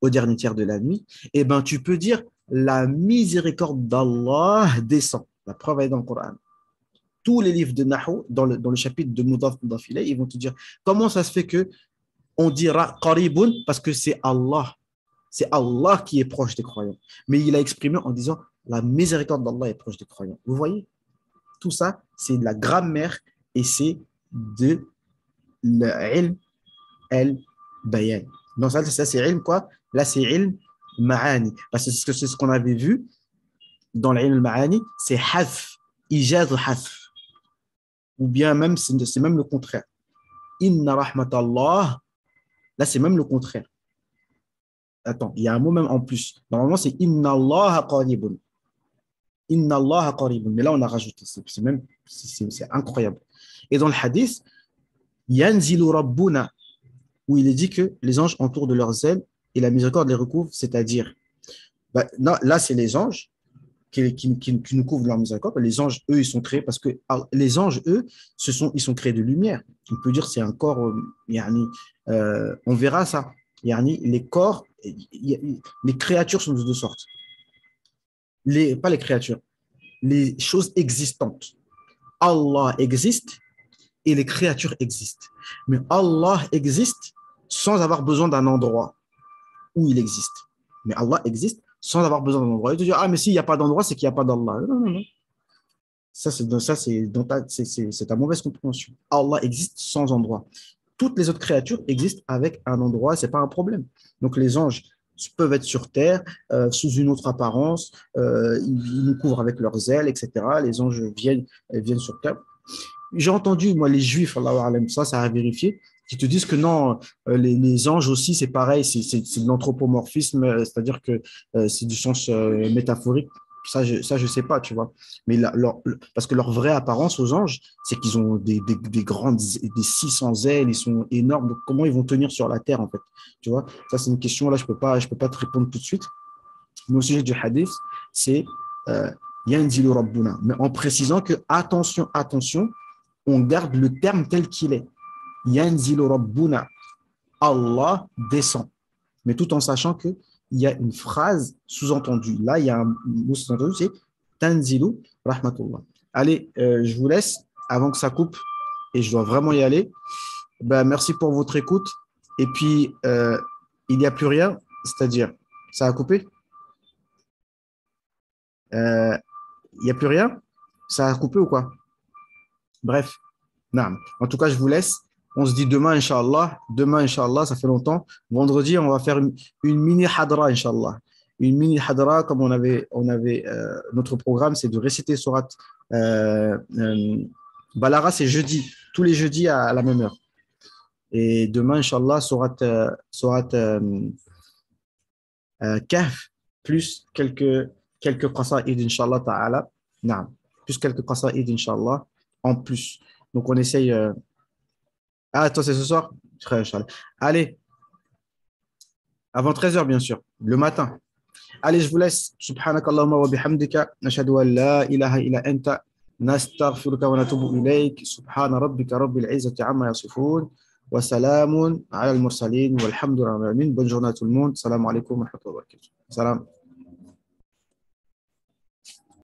au dernier tiers de la nuit, eh ben, tu peux dire la miséricorde d'Allah descend. La preuve est dans le Coran. Tous les livres de Nahu, dans le chapitre de Mudaf Mudaf ilayh, ils vont te dire comment ça se fait que on dira qaribun parce que c'est Allah. C'est Allah qui est proche des croyants. Mais il a exprimé en disant la miséricorde d'Allah est proche des croyants. Vous voyez, tout ça, c'est de la grammaire et c'est de l'ilm al-bayan. Donc ça c'est ilm quoi? Là, c'est ilm ma'ani. Parce que c'est ce qu'on avait vu dans l'ilm al-ma'ani, c'est hadf, ijaz hadf. Ou bien même, c'est même le contraire. Inna rahmatallah, là, c'est même le contraire. Attends, il y a un mot même en plus. Normalement, c'est Inna Allah qaribun. Inna Allah qaribun. Mais là, on a rajouté. C'est incroyable. Et dans le hadith, Yanzilu Rabbuna, où il est dit que les anges entourent de leurs ailes et la miséricorde les recouvre, c'est-à-dire, là, c'est les anges qui nous couvrent de leur miséricorde. Les anges, eux, ils sont créés parce que les anges, eux, ils sont créés de lumière. On peut dire que c'est un corps, on verra ça. Les corps, les créatures sont de deux sortes. Pas les créatures, les choses existantes. Allah existe et les créatures existent. Mais Allah existe sans avoir besoin d'un endroit où il existe. Mais Allah existe sans avoir besoin d'un endroit. Et tu dis, ah, mais s'il n'y a pas d'endroit, c'est qu'il n'y a pas d'Allah. Non, non, non. Ça, c'est ta mauvaise compréhension. Allah existe sans endroit. Toutes les autres créatures existent avec un endroit, ce n'est pas un problème. Donc, les anges peuvent être sur terre, sous une autre apparence, ils nous couvrent avec leurs ailes, etc. Les anges viennent sur terre. J'ai entendu, moi, les juifs, ça a vérifié, qui te disent que non, les anges aussi, c'est pareil, c'est de l'anthropomorphisme, c'est-à-dire que c'est du sens métaphorique. Ça, je sais pas, tu vois. Mais parce que leur vraie apparence aux anges, c'est qu'ils ont des grandes, des 600 ailes, ils sont énormes. Donc, comment ils vont tenir sur la terre, en fait? Tu vois, ça, c'est une question, là, je peux pas te répondre tout de suite. Mais au sujet du hadith, c'est Yanzilu Rabbuna. Mais en précisant que, attention, on garde le terme tel qu'il est. Yanzilu Rabbuna. Allah descend. Mais tout en sachant qu'il y a une phrase sous-entendue. Là, il y a un mot sous-entendu, c'est Tanzilu Rahmatullah. Allez, je vous laisse avant que ça coupe et je dois vraiment y aller. Merci pour votre écoute. Et puis, il n'y a plus rien, c'est-à-dire, ça a coupé? Il n'y a plus rien? Ça a coupé ou quoi? Bref, non. En tout cas, je vous laisse. On se dit demain, Inch'Allah. Demain, Inch'Allah, ça fait longtemps. Vendredi, on va faire une mini hadra, Inch'Allah. Une mini hadra, comme on avait notre programme, c'est de réciter sourate Balara, c'est jeudi, tous les jeudis à la même heure. Et demain, Inch'Allah, sourate Kahf, plus quelques qasa'id, Inch'Allah ta'ala. Non, plus quelques qasa'id, Inch'Allah, en plus. Donc, on essaye. Ah, toi, c'est ce soir? Très Inch'Allah. Allez, avant 13h, bien sûr, le matin. Allez, je vous laisse. Subhanakallahumma wa bihamdika. Nashhadu an la ilaha illa anta. Nastaghfiruka wa natubu ilayk. Subhana rabbika rabbil izzati amma yasifun. Wa salamun ala al-mursalin. Walhamdulillahi. Bonne journée à tout le monde. Salam alaikum wa rahmatullahi wa barakatuh. Salam.